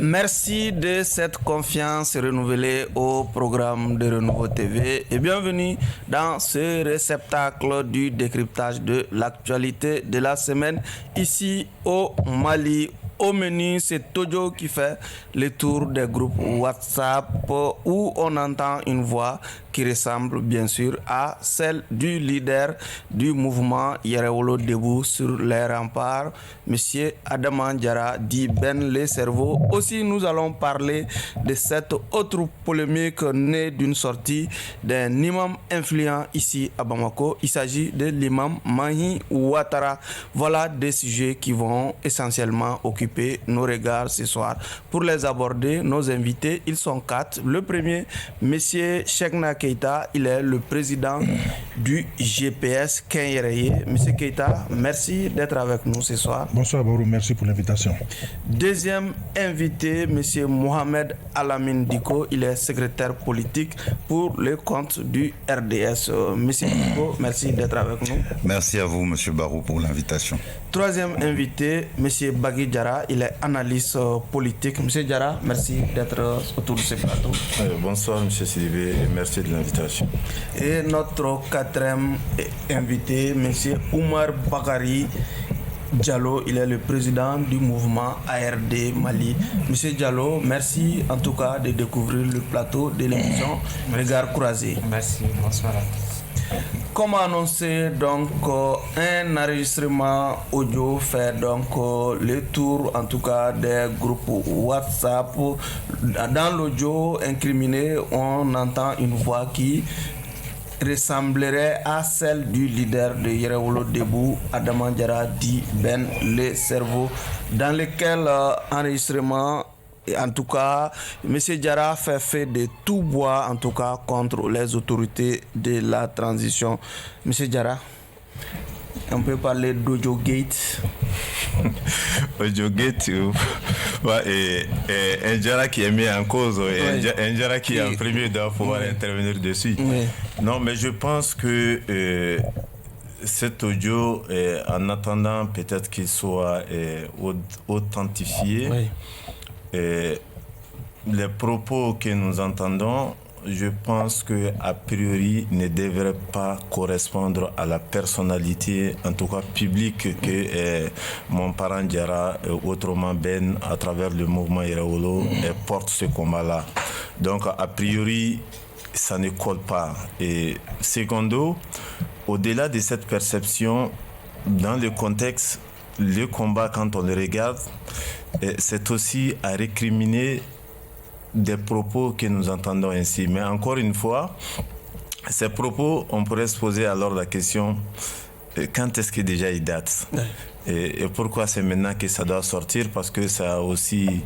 Merci de cette confiance renouvelée au programme de Renouveau TV et bienvenue dans ce réceptacle du décryptage de l'actualité de la semaine ici au Mali. Au menu, c'est Tojo qui fait le tour des groupes WhatsApp où on entend une voix qui ressemble bien sûr à celle du leader du mouvement Yerewolo Debout sur les remparts, Monsieur Adama Diarra, dit Ben le cerveau. Aussi, nous allons parler de cette autre polémique née d'une sortie d'un imam influent ici à Bamako. Il s'agit de l'imam Mahi Ouattara. Voilà des sujets qui vont essentiellement occuper nos regards ce soir. Pour les aborder, nos invités, ils sont 4. Le premier, Monsieur Cheikhna Keita, il est le président du GPS Kenyereye. Monsieur Keita, merci d'être avec nous ce soir. Bonsoir Barou, merci pour l'invitation. Deuxième invité, Monsieur Mohamed Alamine Diko, il est secrétaire politique pour le compte du RDS. Monsieur Diko, merci d'être avec nous. Merci à vous, Monsieur Barou, pour l'invitation. Troisième invité, Monsieur Bagui Diarra, il est analyste politique. Monsieur Diarra, merci d'être autour de ce plateau. Bonsoir, Monsieur Sidibé, et merci de l'invitation. Et notre quatrième invité, Monsieur Oumar Bakari Diallo, il est le président du mouvement ARD Mali. Monsieur Diallo, merci en tout cas de découvrir le plateau de l'émission Regard croisé. Merci, bonsoir à tous. Comme annoncé, donc, un enregistrement audio fait donc le tour, en tout cas, des groupes WhatsApp. Dans l'audio incriminé, on entend une voix qui ressemblerait à celle du leader de Yerewolo Debout, Adama Diarra, dit Ben le cerveau, dans lequel enregistrement. Et en tout cas, M. Diarra fait de tout bois, en tout cas, contre les autorités de la transition. M. Diarra, on peut parler d'Ojo Gate. Ojo Gate, et un Diarra qui est mis en cause, un Diarra qui est en premier doit pouvoir intervenir dessus. Oui. Non, mais je pense que cet audio, en attendant peut-être qu'il soit authentifié, oui. Les propos que nous entendons, je pense que a priori ne devraient pas correspondre à la personnalité, en tout cas publique, que mon parent Diarra, autrement Ben, à travers le mouvement Yerewolo, porte ce combat-là. Donc a priori, ça ne colle pas. Et secondo, au-delà de cette perception, dans le contexte, le combat, quand on le regarde, c'est aussi à récriminer des propos que nous entendons ainsi. Mais encore une fois, ces propos, on pourrait se poser alors la question, quand est-ce que déjà ils datent ? Et pourquoi c'est maintenant que ça doit sortir? Parce que ça a aussi,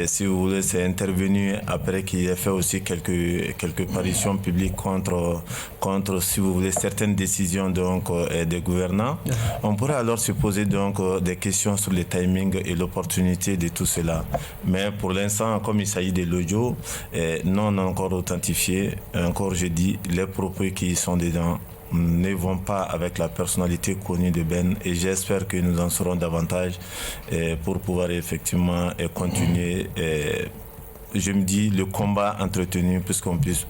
si vous voulez, c'est intervenu après qu'il ait fait aussi quelques parutions publiques contre, si vous voulez, certaines décisions donc des gouvernants. On pourrait alors se poser donc des questions sur le timing et l'opportunité de tout cela. Mais pour l'instant, comme il s'agit de l'audio, non encore authentifié, encore je dis, les propos qui y sont dedans ne vont pas avec la personnalité connue de Ben, et j'espère que nous en saurons davantage pour pouvoir effectivement continuer, je me dis, le combat entretenu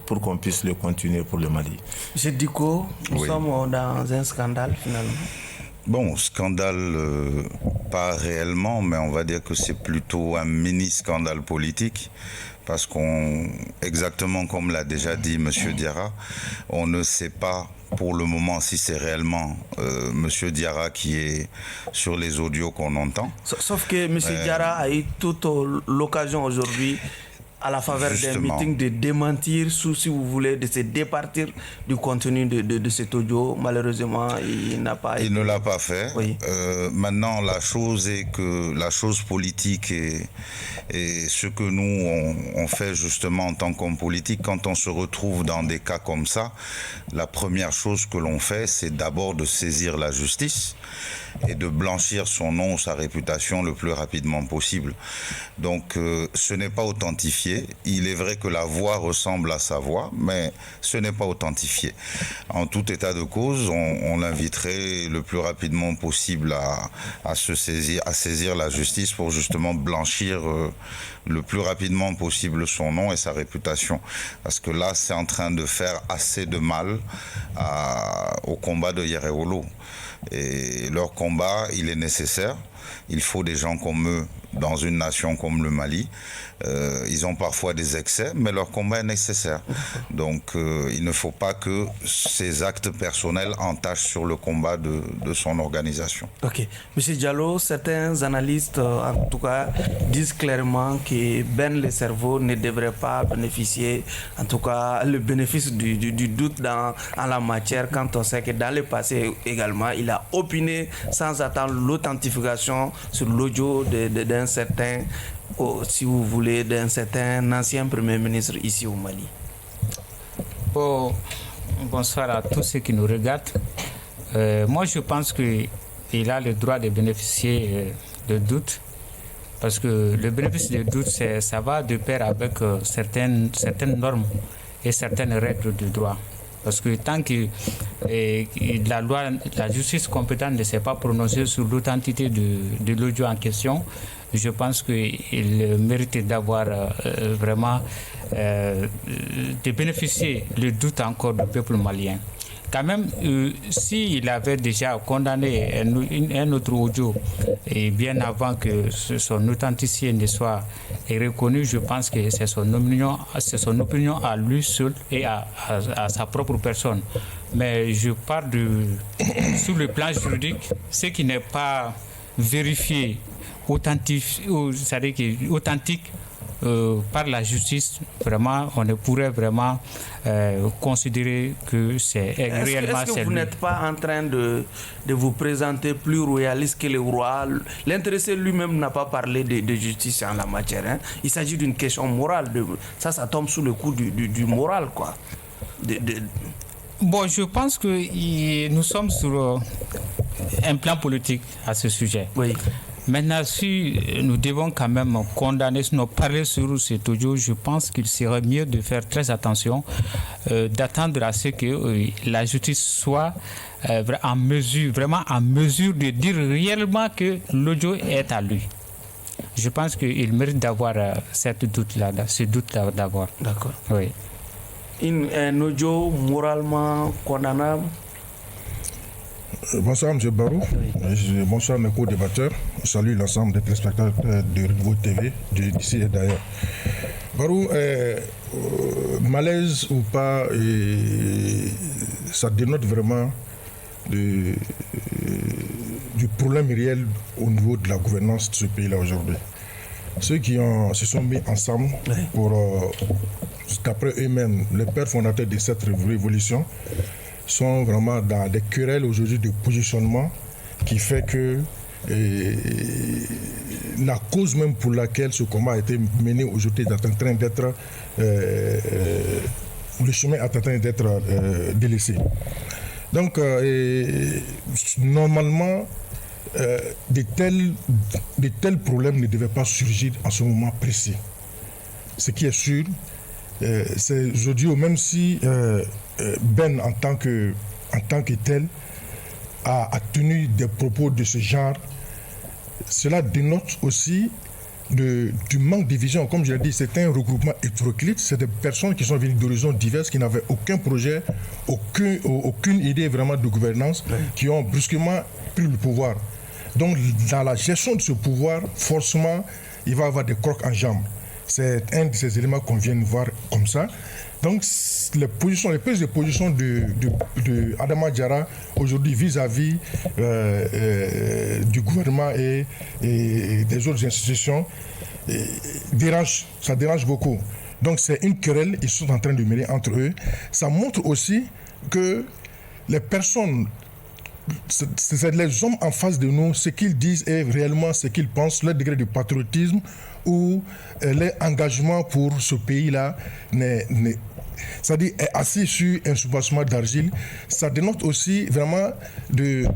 pour qu'on puisse le continuer pour le Mali. Monsieur Diko, nous sommes dans un scandale finalement. Bon, scandale, pas réellement, mais on va dire que c'est plutôt un mini-scandale politique. Parce exactement comme l'a déjà dit M. Diarra, on ne sait pas pour le moment si c'est réellement M. Diarra qui est sur les audios qu'on entend. Sauf que M. Diarra a eu toute l'occasion aujourd'hui, à la faveur d'un meeting, de démentir, si vous voulez, de se départir du contenu de cet audio. Malheureusement, il n'a pas. Il ne l'a pas fait. Oui. Maintenant, la chose est que la chose politique et ce que nous on fait justement en tant qu'homme politique, quand on se retrouve dans des cas comme ça, la première chose que l'on fait, c'est d'abord de saisir la justice et de blanchir son nom ou sa réputation le plus rapidement possible. Donc ce n'est pas authentifié. authentifié. Il est vrai que la voix ressemble à sa voix, mais ce n'est pas authentifié. En tout état de cause, on l'inviterait le plus rapidement possible à saisir la justice pour justement blanchir le plus rapidement possible son nom et sa réputation. Parce que là, c'est en train de faire assez de mal au combat de Yereolo. Et leur combat, il est nécessaire. Il faut des gens comme eux dans une nation comme le Mali. Ils ont parfois des excès, mais leur combat est nécessaire. Donc il ne faut pas que ces actes personnels entachent sur le combat de son organisation. Ok. Monsieur Diallo, certains analystes, en tout cas, disent clairement que Ben le cerveau ne devrait pas bénéficier, en tout cas, le bénéfice du doute en la matière, quand on sait que dans le passé également, il a opiné sans attendre l'authentification sur l'audio d'un certain, si vous voulez, d'un certain ancien Premier ministre ici au Mali. Bonsoir à tous ceux qui nous regardent. Moi, je pense qu'il a le droit de bénéficier de doute, parce que le bénéfice de doute, ça va de pair avec certaines normes et certaines règles de droit. Parce que tant que la justice compétente ne s'est pas prononcée sur l'authenticité de l'audio en question, je pense qu'il mérite d'avoir vraiment de bénéficier le doute encore du peuple malien. Quand même, s'il avait déjà condamné un autre audio, et bien avant que son authenticité ne soit reconnue, je pense que c'est son opinion à lui seul et à sa propre personne. Mais je parle sur le plan juridique, ce qui n'est pas vérifié, authentique par la justice, vraiment, on ne pourrait vraiment considérer que c'est réellement... Est-ce que vous n'êtes pas en train de vous présenter plus royaliste que le roi? L'intéressé lui-même n'a pas parlé de justice en la matière. Hein. Il s'agit d'une question morale. Ça tombe sous le coup du moral, quoi. Bon, je pense que nous sommes sur un plan politique à ce sujet. Oui. Maintenant, si nous devons quand même condamner, sinon parler sur cet audio, je pense qu'il serait mieux de faire très attention, d'attendre à ce que la justice soit vraiment en mesure de dire réellement que l'audio est à lui. Je pense qu'il mérite d'avoir ce doute-là d'abord. D'accord. Oui. Un audio moralement condamnable. Bonsoir M. Barou, bonsoir mes co-débatteurs, je salue l'ensemble des téléspectateurs de Renouveau TV d'ici et d'ailleurs. Barou, malaise ou pas, ça dénote vraiment du problème réel au niveau de la gouvernance de ce pays-là aujourd'hui. Ceux qui se sont mis ensemble pour, d'après eux-mêmes, les pères fondateurs de cette révolution, sont vraiment dans des querelles aujourd'hui de positionnement qui fait que la cause même pour laquelle ce combat a été mené aujourd'hui est en train d'être le chemin est en train d'être délaissé. Donc normalement de tels problèmes ne devaient pas surgir en ce moment précis. Ce qui est sûr, c'est aujourd'hui, même si Ben en tant que tel a tenu des propos de ce genre, cela dénote aussi du manque de vision. Comme je l'ai dit, c'est un regroupement hétéroclite, c'est des personnes qui sont venues d'horizons divers, qui n'avaient aucun projet, aucune idée vraiment de gouvernance, qui ont brusquement pris le pouvoir. Donc dans la gestion de ce pouvoir, forcément, il va y avoir des crocs en jambes. C'est un de ces éléments qu'on vient de voir comme ça. Donc, les prises de position de Adama Diarra aujourd'hui vis-à-vis du gouvernement et des autres institutions ça dérange beaucoup. Donc, c'est une querelle qu'ils sont en train de mener entre eux. Ça montre aussi que les personnes, c'est les hommes en face de nous, ce qu'ils disent est réellement ce qu'ils pensent, leur degré de patriotisme ou leur engagement pour ce pays-là c'est-à-dire est assis sur un soubassement d'argile. Ça dénote aussi vraiment de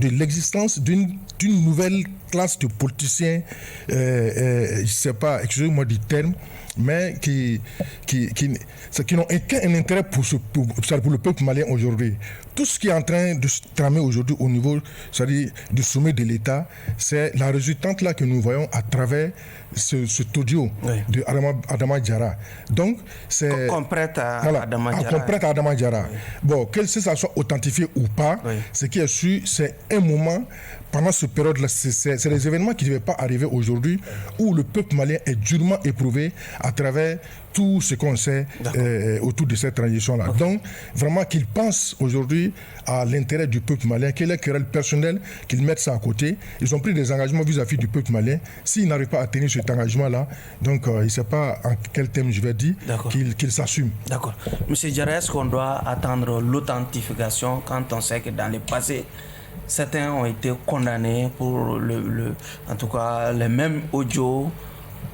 l'existence d'une nouvelle classe de politiciens, je ne sais pas, excusez-moi du terme, mais qui n'ont aucun intérêt pour le peuple malien aujourd'hui. Tout ce qui est en train de se tramer aujourd'hui au niveau, c'est-à-dire du sommet de l'État, c'est la résultante là que nous voyons à travers cet audio de Adama Diarra. Donc, c'est... Qu'on prête à Adama Diarra. Qu'on prête à Adama Diarra. Bon, que ça soit authentifié ou pas, ce qui est sûr, c'est un moment, pendant cette période-là, c'est des événements qui ne devaient pas arriver aujourd'hui, où le peuple malien est durement éprouvé à travers tout ce qu'on sait autour de cette transition-là. Donc, vraiment qu'ils pensent aujourd'hui à l'intérêt du peuple malien, qu'il y ait querelle personnelle, qu'ils mettent ça à côté. Ils ont pris des engagements vis-à-vis du peuple malien. S'ils n'arrivent pas à tenir cet engagement-là, donc il ne sait pas en quel terme je vais dire, qu'ils s'assument. D'accord. Monsieur Diarra, est-ce qu'on doit attendre l'authentification quand on sait que dans le passé, certains ont été condamnés pour en tout cas les mêmes audios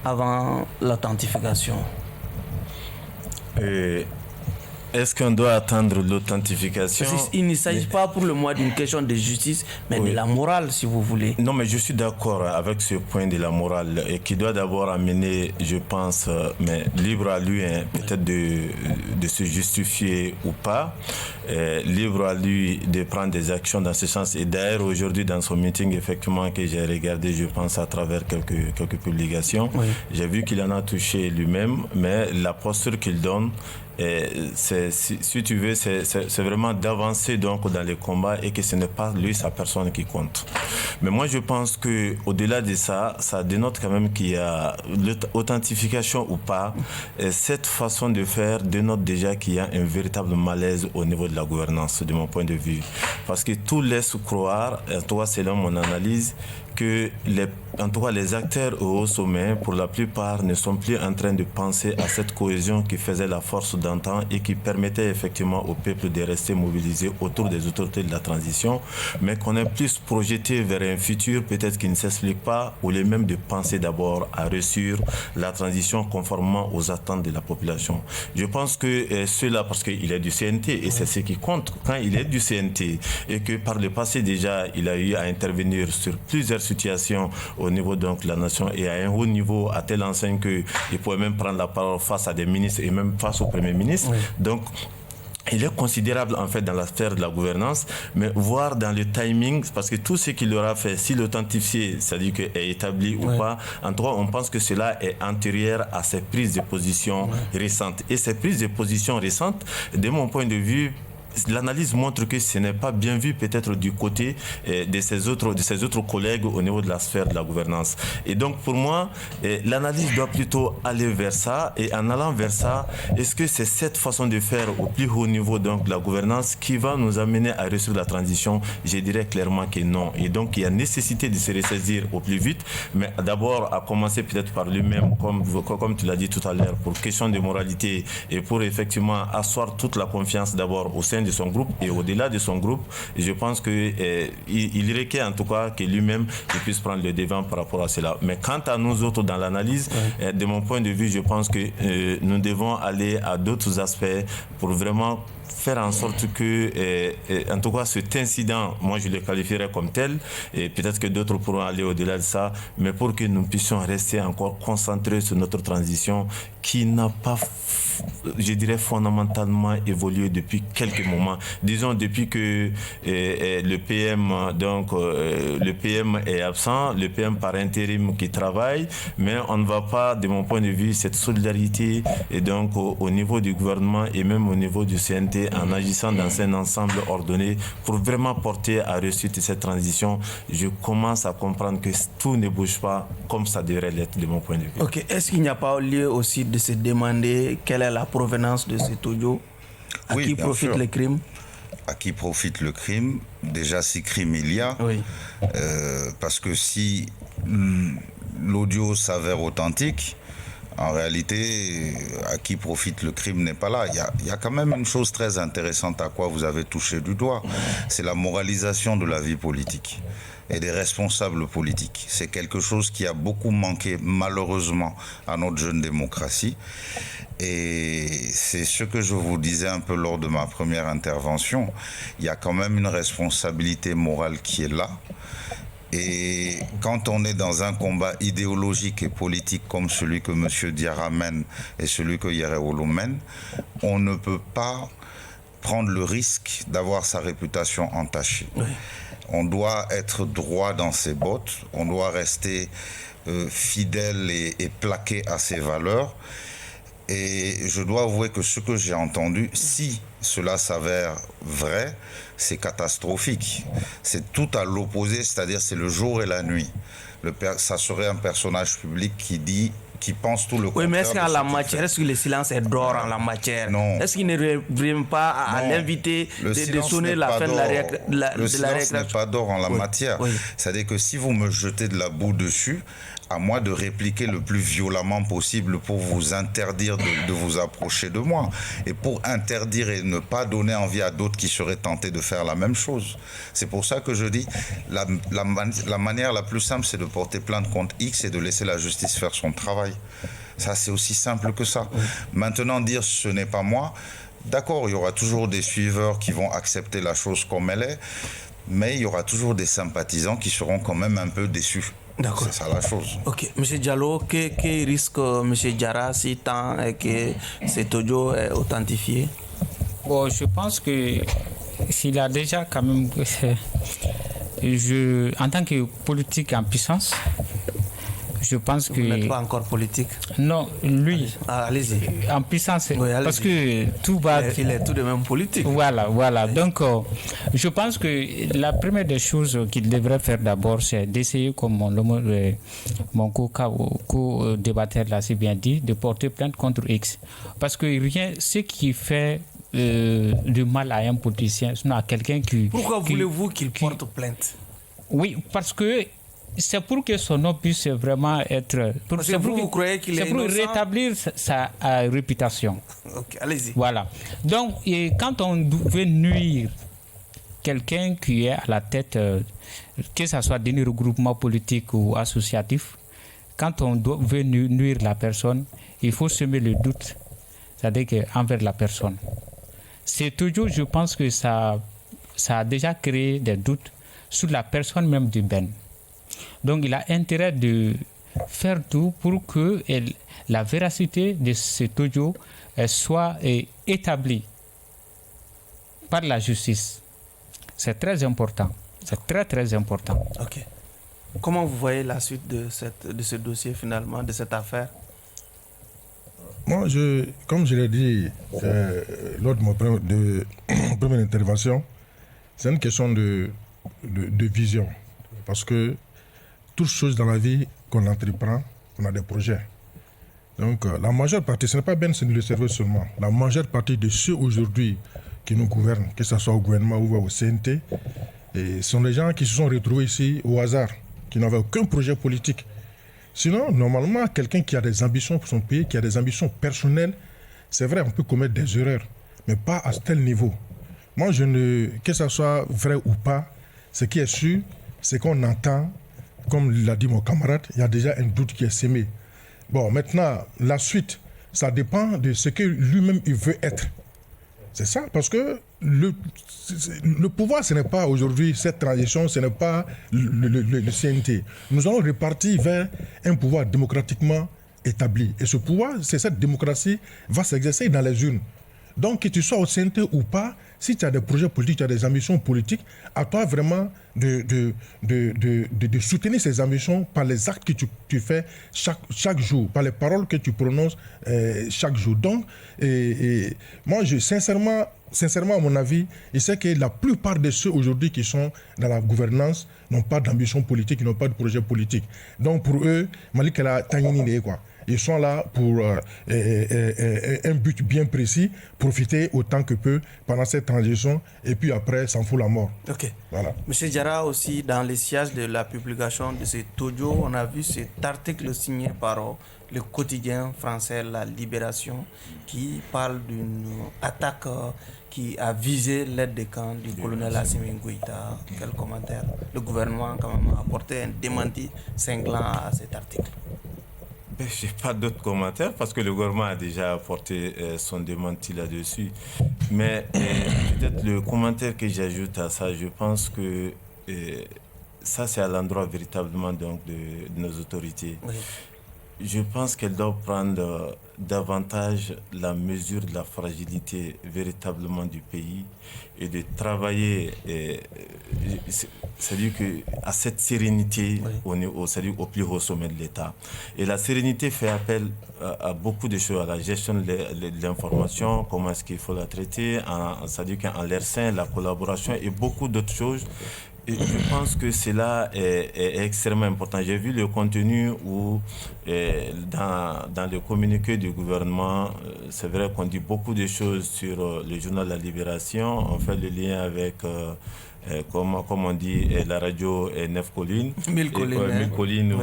avant l'authentification? Est-ce qu'on doit attendre l'authentification? Il ne s'agit pas pour le moment d'une question de justice, mais de la morale, si vous voulez. Non, mais je suis d'accord avec ce point de la morale et qui doit d'abord amener, je pense, mais libre à lui, peut-être de se justifier ou pas, libre à lui de prendre des actions dans ce sens. Et d'ailleurs, aujourd'hui, dans son meeting, effectivement, que j'ai regardé, je pense, à travers quelques publications, j'ai vu qu'il en a touché lui-même, mais la posture qu'il donne, si tu veux, c'est vraiment d'avancer donc dans les combats et que ce n'est pas lui, sa personne qui compte. Mais moi, je pense que au-delà de ça, ça dénote quand même qu'il y a l'authentification ou pas. Cette façon de faire dénote déjà qu'il y a un véritable malaise au niveau de la gouvernance, de mon point de vue. Parce que tout laisse croire, en tout cas selon mon analyse, que en tout cas les acteurs au haut sommet, pour la plupart, ne sont plus en train de penser à cette cohésion qui faisait la force d'antan et qui permettait effectivement au peuple de rester mobilisé autour des autorités de la transition, mais qu'on est plus projeté vers un futur peut-être qui ne s'explique pas, ou les mêmes de penser d'abord à réussir la transition conformément aux attentes de la population. Je pense que cela, parce qu'il est du CNT et c'est ce qui compte, quand il est du CNT et que par le passé déjà il a eu à intervenir sur plusieurs situations au niveau donc de la nation et à un haut niveau, à telle enseigne qu'il pouvait même prendre la parole face à des ministres et même face au Premier ministre. Donc il est considérable en fait dans la sphère de la gouvernance, mais voir dans le timing, parce que tout ce qu'il aura fait, s'il l'authentifié, c'est-à-dire qu'il est établi ou pas, en tout cas on pense que cela est antérieur à ses prises de position récentes. Et ces prises de position récentes, de mon point de vue, l'analyse montre que ce n'est pas bien vu peut-être du côté de ses autres collègues au niveau de la sphère de la gouvernance. Et donc pour moi, l'analyse doit plutôt aller vers ça. Et en allant vers ça, est-ce que c'est cette façon de faire au plus haut niveau donc, de la gouvernance qui va nous amener à réussir la transition? Je dirais clairement que non. Et donc il y a nécessité de se ressaisir au plus vite, mais d'abord à commencer peut-être par lui-même, comme tu l'as dit tout à l'heure, pour question de moralité et pour effectivement asseoir toute la confiance d'abord au sein de son groupe et au-delà de son groupe. Je pense qu'il requiert en tout cas que lui-même puisse prendre le devant par rapport à cela. Mais quant à nous autres dans l'analyse, de mon point de vue, je pense que nous devons aller à d'autres aspects pour vraiment faire en sorte que, en tout cas, cet incident, moi je le qualifierais comme tel, et peut-être que d'autres pourront aller au-delà de ça, mais pour que nous puissions rester encore concentrés sur notre transition qui n'a pas, je dirais, fondamentalement évolué depuis quelques moments. Disons, depuis que le PM, donc, le PM est absent, le PM par intérim qui travaille, mais on ne va pas, de mon point de vue, cette solidarité, et donc au niveau du gouvernement et même au niveau du CNT, en agissant dans un ensemble ordonné pour vraiment porter à réussite cette transition, je commence à comprendre que tout ne bouge pas comme ça devrait l'être de mon point de vue. Ok, est-ce qu'il n'y a pas lieu aussi de se demander quelle est la provenance de cet audio? À qui profite le crime? À qui profite le crime? Déjà, si crime il y a, parce que si l'audio s'avère authentique, en réalité, à qui profite le crime n'est pas là. Il y a quand même une chose très intéressante à quoi vous avez touché du doigt. C'est la moralisation de la vie politique et des responsables politiques. C'est quelque chose qui a beaucoup manqué, malheureusement, à notre jeune démocratie. Et c'est ce que je vous disais un peu lors de ma première intervention. Il y a quand même une responsabilité morale qui est là. Et quand on est dans un combat idéologique et politique comme celui que M. Diarra mène et celui que Yaraoulou mène, on ne peut pas prendre le risque d'avoir sa réputation entachée. Oui. On doit être droit dans ses bottes, on doit rester fidèle et plaqué à ses valeurs. Et je dois avouer que ce que j'ai entendu, si cela s'avère vrai, c'est catastrophique. C'est tout à l'opposé, c'est-à-dire c'est le jour et la nuit. Ça serait un personnage public qui pense tout le contraire. Oui, mais est-ce qu'en la matière, est-ce que le silence est d'or en la matière? Non. Est-ce qu'il ne revient pas à l'inviter de sonner la fin de la récréation? Le silence n'est pas d'or en la matière. Oui. C'est-à-dire que si vous me jetez de la boue dessus, à moi de répliquer le plus violemment possible pour vous interdire de vous approcher de moi. Et pour interdire et ne pas donner envie à d'autres qui seraient tentés de faire la même chose. C'est pour ça que je dis, la manière la plus simple, c'est de porter plainte contre X et de laisser la justice faire son travail. Ça, c'est aussi simple que ça. Maintenant, dire ce n'est pas moi, d'accord, il y aura toujours des suiveurs qui vont accepter la chose comme elle est, mais il y aura toujours des sympathisants qui seront quand même un peu déçus. D'accord. C'est ça la chose. Ok. M. Diallo, que risque M. Diarra si tant que cet audio est authentifié? Bon, je pense que s'il a déjà quand même... en tant que politique en puissance, je pense que... Vous n'êtes pas encore politique? Non, lui, allez-y. En puissance, oui, parce que tout va... Il est tout de même politique. Voilà. Donc, je pense que la première des choses qu'il devrait faire d'abord, c'est d'essayer, comme mon co-débatteur l'a si bien dit, de porter plainte contre X. Parce que rien, ce qui fait du mal à un politicien, sinon à quelqu'un qui... Pourquoi voulez-vous qu'il porte plainte? Oui, parce que c'est pour que son nom puisse vraiment être... Vous croyez qu'il est innocent? Pour rétablir sa réputation. Ok, allez-y. Voilà. Donc, quand on veut nuire quelqu'un qui est à la tête, que ce soit d'un regroupement politique ou associatif, quand on veut nuire la personne, il faut semer le doute, c'est-à-dire envers la personne. C'est toujours, je pense que ça a déjà créé des doutes sur la personne même du Ben. Donc il a intérêt de faire tout pour que la véracité de cet audio soit établie par la justice. C'est très important. C'est très très important. Ok. Comment vous voyez la suite de ce dossier finalement, de cette affaire? Moi, comme je l'ai dit lors de ma première intervention, c'est une question de vision. Parce que toute chose dans la vie qu'on entreprend, on a des projets. Donc la majeure partie, ce n'est pas bien de le servir seulement, la majeure partie de ceux aujourd'hui qui nous gouvernent, que ce soit au gouvernement ou au CNT, sont des gens qui se sont retrouvés ici au hasard, qui n'avaient aucun projet politique. Sinon, normalement, quelqu'un qui a des ambitions pour son pays, qui a des ambitions personnelles, c'est vrai, on peut commettre des erreurs, mais pas à tel niveau. Moi, que ce soit vrai ou pas, ce qui est sûr, c'est qu'on entend, comme l'a dit mon camarade, il y a déjà un doute qui est sémé. Bon, maintenant, la suite, ça dépend de ce que lui-même il veut être. C'est ça, parce que le pouvoir, ce n'est pas aujourd'hui cette transition, ce n'est pas le CNT. Nous allons repartir vers un pouvoir démocratiquement établi. Et ce pouvoir, cette démocratie va s'exercer dans les urnes. Donc, que tu sois au CNT ou pas, si tu as des projets politiques, tu as des ambitions politiques, à toi vraiment de soutenir ces ambitions par les actes que tu fais chaque jour, par les paroles que tu prononces chaque jour. Donc, moi, sincèrement, à mon avis, je sais que la plupart de ceux aujourd'hui qui sont dans la gouvernance n'ont pas d'ambition politique, ils n'ont pas de projet politique. Donc, pour eux, Malik a tagné quoi. Ils sont là pour un but bien précis, profiter autant que peu pendant cette transition, et puis après, s'en fout la mort. Ok. Voilà. Monsieur Diarra, aussi, dans les sièges de la publication de cet audio, on a vu cet article signé par le quotidien français La Libération, qui parle d'une attaque qui a visé l'aide de camp du colonel Assimi Goïta. Quel commentaire? Le gouvernement quand même a apporté un démenti cinglant à cet article. Je n'ai pas d'autres commentaires parce que le gouvernement a déjà apporté son démenti là-dessus. Mais peut-être le commentaire que j'ajoute à ça, je pense que ça c'est à l'endroit véritablement donc, de nos autorités. Oui. Je pense qu'elles doivent prendre davantage la mesure de la fragilité véritablement du pays et de travailler, c'est-à-dire à cette sérénité c'est-à-dire au plus haut sommet de l'État. Et la sérénité fait appel à beaucoup de choses, à la gestion de l'information, comment est-ce qu'il faut la traiter, c'est-à-dire qu'en leur sein, la collaboration et beaucoup d'autres choses. Et je pense que cela est extrêmement important. J'ai vu le contenu où, dans le communiqué du gouvernement, c'est vrai qu'on dit beaucoup de choses sur le journal La Libération. On fait le lien avec, comme on dit, la radio 9 collines. 1000 collines. 1000 collines,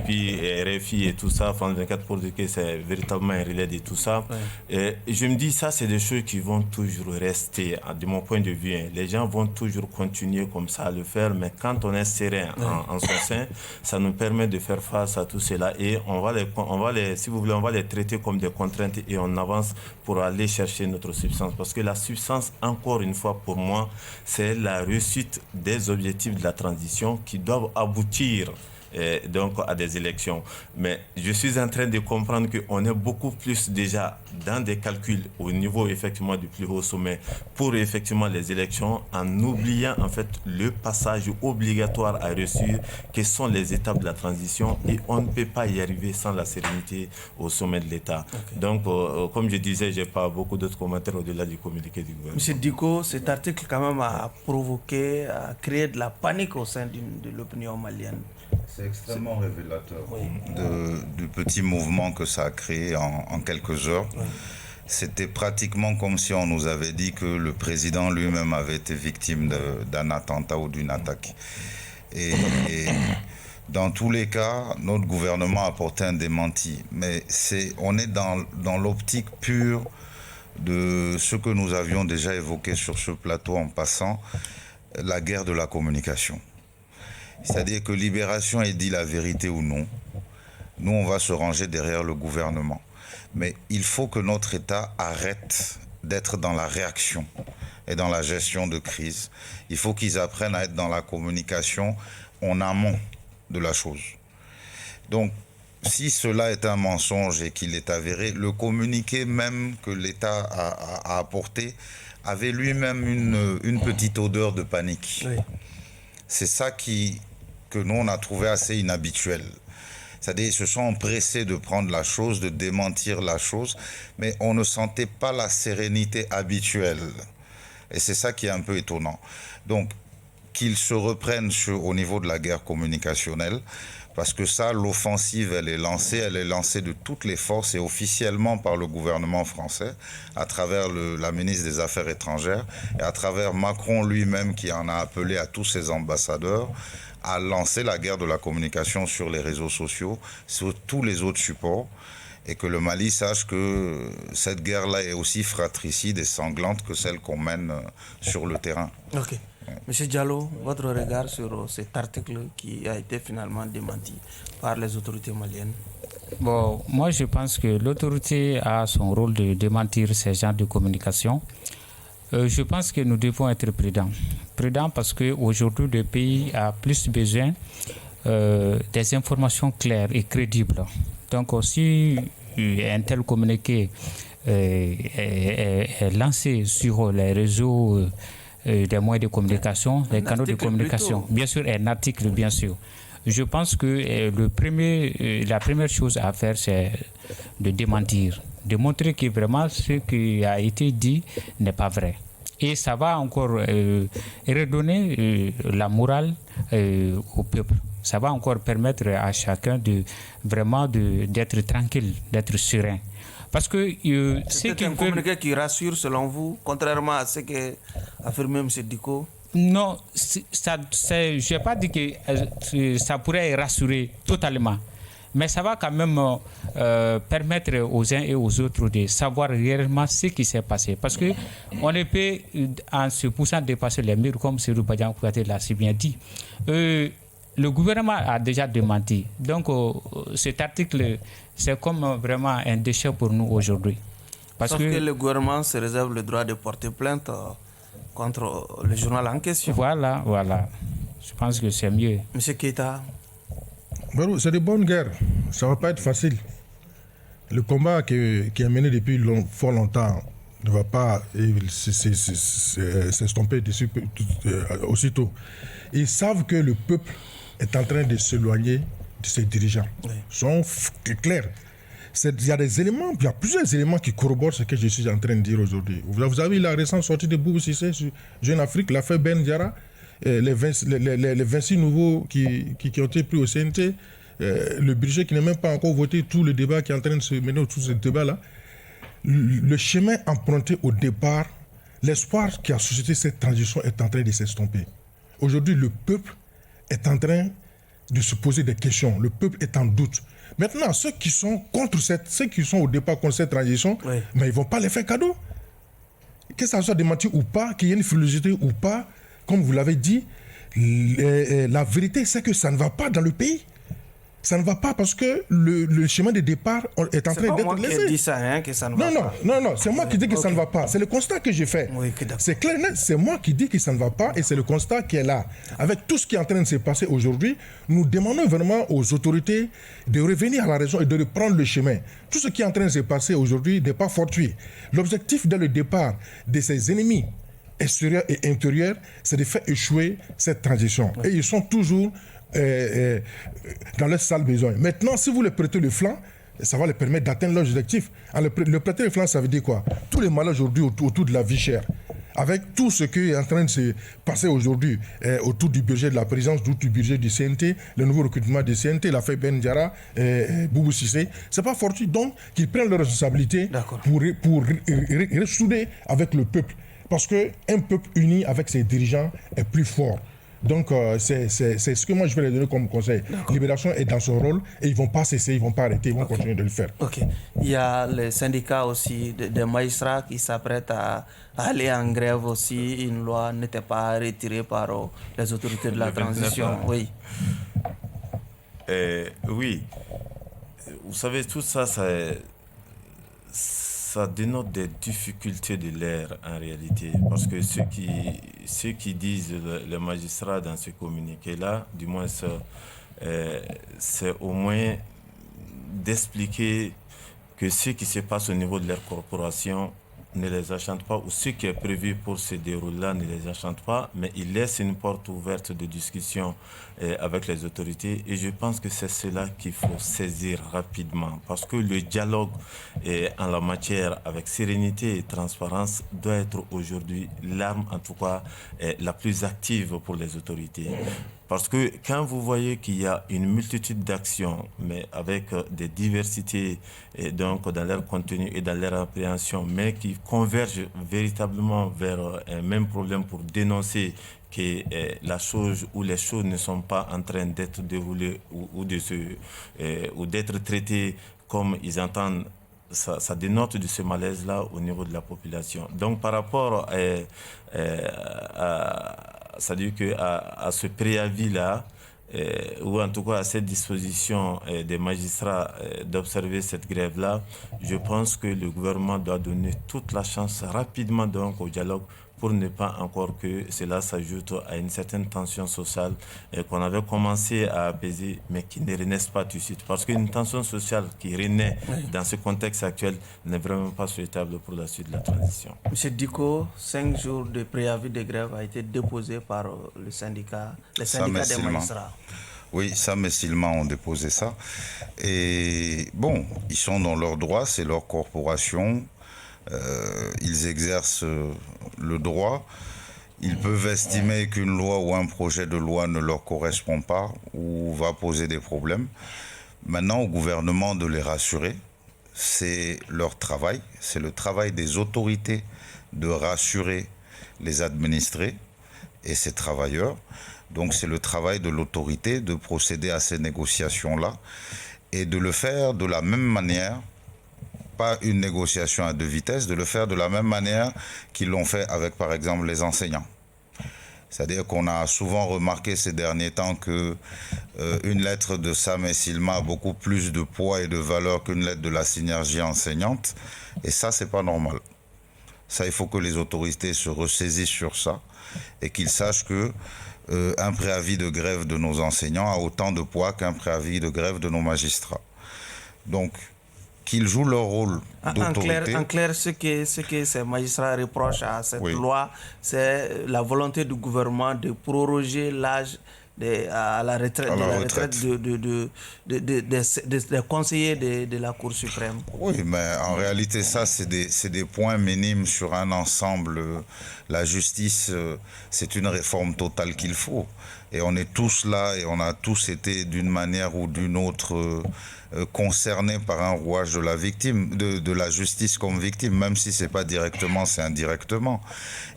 puis RFI et tout ça, France 24 pour dire que c'est véritablement un relais de tout ça. Et je me dis, ça, c'est des choses qui vont toujours rester, de mon point de vue. Les gens vont toujours continuer comme ça à le faire, mais quand on est serein en son sein, ça nous permet de faire face à tout cela. Et on va les, si vous voulez, on va les traiter comme des contraintes et on avance pour aller chercher notre substance. Parce que la substance, encore une fois, pour moi, c'est la réussite des objectifs de la transition qui doivent aboutir donc à des élections. Mais je suis en train de comprendre qu'on est beaucoup plus déjà dans des calculs au niveau effectivement du plus haut sommet pour effectivement les élections, en oubliant en fait le passage obligatoire à réussir que sont les étapes de la transition, et on ne peut pas y arriver sans la sérénité au sommet de l'État. Donc comme je disais, je n'ai pas beaucoup d'autres commentaires au-delà du communiqué du gouvernement. Monsieur Diko, cet article quand même a provoqué, a créé de la panique au sein de l'opinion malienne. C'est extrêmement révélateur du petit mouvement que ça a créé en quelques heures. C'était pratiquement comme si on nous avait dit que le président lui-même avait été victime d'un attentat ou d'une attaque. Et dans tous les cas, notre gouvernement a apporté un démenti. Mais on est dans l'optique pure de ce que nous avions déjà évoqué sur ce plateau en passant, la guerre de la communication. C'est-à-dire que Libération ait dit la vérité ou non, nous on va se ranger derrière le gouvernement. Mais il faut que notre État arrête d'être dans la réaction et dans la gestion de crise. Il faut qu'ils apprennent à être dans la communication en amont de la chose. Donc, si cela est un mensonge et qu'il est avéré, le communiqué même que l'État a apporté avait lui-même une petite odeur de panique. Oui. C'est ça que nous, on a trouvé assez inhabituel. C'est-à-dire, ils se sont empressés de prendre la chose, de démentir la chose, mais on ne sentait pas la sérénité habituelle. Et c'est ça qui est un peu étonnant. Donc, qu'ils se reprennent au niveau de la guerre communicationnelle, parce que ça, l'offensive, elle est lancée de toutes les forces et officiellement par le gouvernement français, à travers la ministre des Affaires étrangères et à travers Macron lui-même qui en a appelé à tous ses ambassadeurs à lancer la guerre de la communication sur les réseaux sociaux, sur tous les autres supports, et que le Mali sache que cette guerre-là est aussi fratricide et sanglante que celle qu'on mène sur le terrain. Ok. Monsieur Diallo, votre regard sur cet article qui a été finalement démenti par les autorités maliennes? Bon, moi je pense que l'autorité a son rôle de démentir ces genres de communication. Je pense que nous devons être prudents. Prudents parce qu'aujourd'hui le pays a plus besoin des informations claires et crédibles. Donc si un tel communiqué est lancé sur les réseaux des moyens de communication, les canaux de communication, bien sûr, un article, bien sûr. Je pense que la première chose à faire, c'est de démentir, de montrer que vraiment ce qui a été dit n'est pas vrai. Et ça va encore redonner la morale au peuple. Ça va encore permettre à chacun d'être tranquille, d'être serein. Parce que c'est un communiqué qui rassure selon vous, contrairement à ce qu'a affirmé M. Diko? Non, je n'ai pas dit que ça pourrait rassurer totalement. Mais ça va quand même permettre aux uns et aux autres de savoir réellement ce qui s'est passé. Parce qu'on ne peut, en se poussant, dépasser les murs, comme Serou Badian Kouyaté l'a si bien dit. Le gouvernement a déjà démenti. Donc, cet article, c'est comme vraiment un déchet pour nous aujourd'hui. Sauf que le gouvernement se réserve le droit de porter plainte contre le journal en question. Voilà. Je pense que c'est mieux. Monsieur Keita. C'est de bonnes guerres. Ça ne va pas être facile. Le combat qui est mené depuis fort longtemps ne va pas s'estomper aussitôt. Ils savent que le peuple est en train de s'éloigner de ses dirigeants. Oui. Ils sont clairs. Il y a des éléments, il y a plusieurs éléments qui corroborent ce que je suis en train de dire aujourd'hui. Vous avez la récente sortie de Boubou Cissé sur Jeune Afrique, l'affaire Ben Diarra, les 26 nouveaux qui ont été pris au CNT, le budget qui n'est même pas encore voté, tout le débat qui est en train de se mener autour de ce débat-là. Le chemin emprunté au départ, l'espoir qui a suscité cette transition est en train de s'estomper. Aujourd'hui, le peuple est en train de se poser des questions. Le peuple est en doute. Maintenant, ceux qui sont ceux qui sont au départ contre cette transition, oui, mais ils ne vont pas les faire cadeau. Que ça soit démenti ou pas, qu'il y ait une frilosité ou pas, comme vous l'avez dit, la vérité, c'est que ça ne va pas dans le pays. Ça ne va pas parce que le chemin de départ est en train d'être laissé. C'est pas moi qui ai dit ça, hein, que ça ne va pas. Non, c'est moi qui dis que ça ne va pas. C'est le constat que j'ai fait. Oui, c'est clair, c'est moi qui dis que ça ne va pas et c'est le constat qui est là. Avec tout ce qui est en train de se passer aujourd'hui, nous demandons vraiment aux autorités de revenir à la raison et de reprendre le chemin. Tout ce qui est en train de se passer aujourd'hui n'est pas fortuit. L'objectif dès le départ de ces ennemis extérieurs et intérieurs, c'est de faire échouer cette transition. Oui. Et ils sont toujours dans leur sale besoin. Maintenant, si vous les prêtez le flanc, ça va les permettre d'atteindre leurs objectifs. Le prêter le flanc, ça veut dire quoi? Tous les malheurs aujourd'hui autour de la vie chère, avec tout ce qui est en train de se passer aujourd'hui autour du budget de la présidence, autour du budget du CNT, le nouveau recrutement du CNT, l'affaire Ben Diarra, Boubou Cissé, c'est pas fortuit. Donc, qu'ils prennent leurs responsabilités pour ressouder avec le peuple. Parce qu'un peuple uni avec ses dirigeants est plus fort. Donc, c'est ce que moi je vais leur donner comme conseil. Libération est dans son rôle et ils ne vont pas cesser, ils ne vont pas arrêter, ils vont continuer de le faire. Ok. Il y a les syndicats aussi des magistrats qui s'apprêtent à aller en grève aussi. Une loi n'était pas retirée par les autorités de la transition. Oui. Oui. Vous savez, tout ça, ça dénote des difficultés de l'ère en réalité, parce que ceux qui disent les magistrats dans ce communiqué-là, du moins c'est au moins d'expliquer que ce qui se passe au niveau de leur corporation ne les enchante pas, ou ce qui est prévu pour ce déroulé-là ne les enchante pas, mais ils laissent une porte ouverte de discussion avec les autorités, et je pense que c'est cela qu'il faut saisir rapidement, parce que le dialogue en la matière avec sérénité et transparence doit être aujourd'hui l'arme, en tout cas la plus active pour les autorités. Parce que quand vous voyez qu'il y a une multitude d'actions, mais avec des diversités donc dans leur contenu et dans leur appréhension, mais qui convergent véritablement vers un même problème pour dénoncer que la chose ou les choses ne sont pas en train d'être déroulées ou d'être traitées comme ils entendent, ça dénote de ce malaise-là au niveau de la population. Donc par rapport c'est-à-dire qu'à ce préavis-là, ou en tout cas à cette disposition des magistrats d'observer cette grève-là, je pense que le gouvernement doit donner toute la chance rapidement donc au dialogue pour ne pas encore que cela s'ajoute à une certaine tension sociale qu'on avait commencé à apaiser, mais qui ne renaisse pas tout de suite. Parce qu'une tension sociale qui renaît dans ce contexte actuel n'est vraiment pas souhaitable pour la suite de la transition. Monsieur Diko, 5 jours de préavis de grève a été déposé par les syndicats des magistrats. Oui, Sam et Silma ont déposé ça. Et bon, ils sont dans leurs droits, c'est leur corporation. Ils exercent le droit. Ils peuvent estimer qu'une loi ou un projet de loi ne leur correspond pas ou va poser des problèmes. Maintenant, au gouvernement de les rassurer. C'est leur travail, c'est le travail des autorités de rassurer les administrés et ces travailleurs. Donc c'est le travail de l'autorité de procéder à ces négociations-là et de le faire de la même manière, pas une négociation à deux vitesses, de le faire de la même manière qu'ils l'ont fait avec par exemple les enseignants. C'est-à-dire qu'on a souvent remarqué ces derniers temps que une lettre de Sam et Silma a beaucoup plus de poids et de valeur qu'une lettre de la synergie enseignante. Et ça, c'est pas normal. Ça, il faut que les autorités se ressaisissent sur ça et qu'ils sachent que un préavis de grève de nos enseignants a autant de poids qu'un préavis de grève de nos magistrats. Donc, qu'ils jouent leur rôle d'autorité. En clair, ce que ces magistrats reprochent à cette loi, c'est la volonté du gouvernement de proroger l'âge à la retraite des conseillers de la Cour suprême. Oui, mais en réalité, ça, c'est des points minimes sur un ensemble. La justice, c'est une réforme totale qu'il faut. Et on est tous là et on a tous été d'une manière ou d'une autre concernés par un rouage de la victime, de la justice comme victime, même si c'est pas directement, c'est indirectement.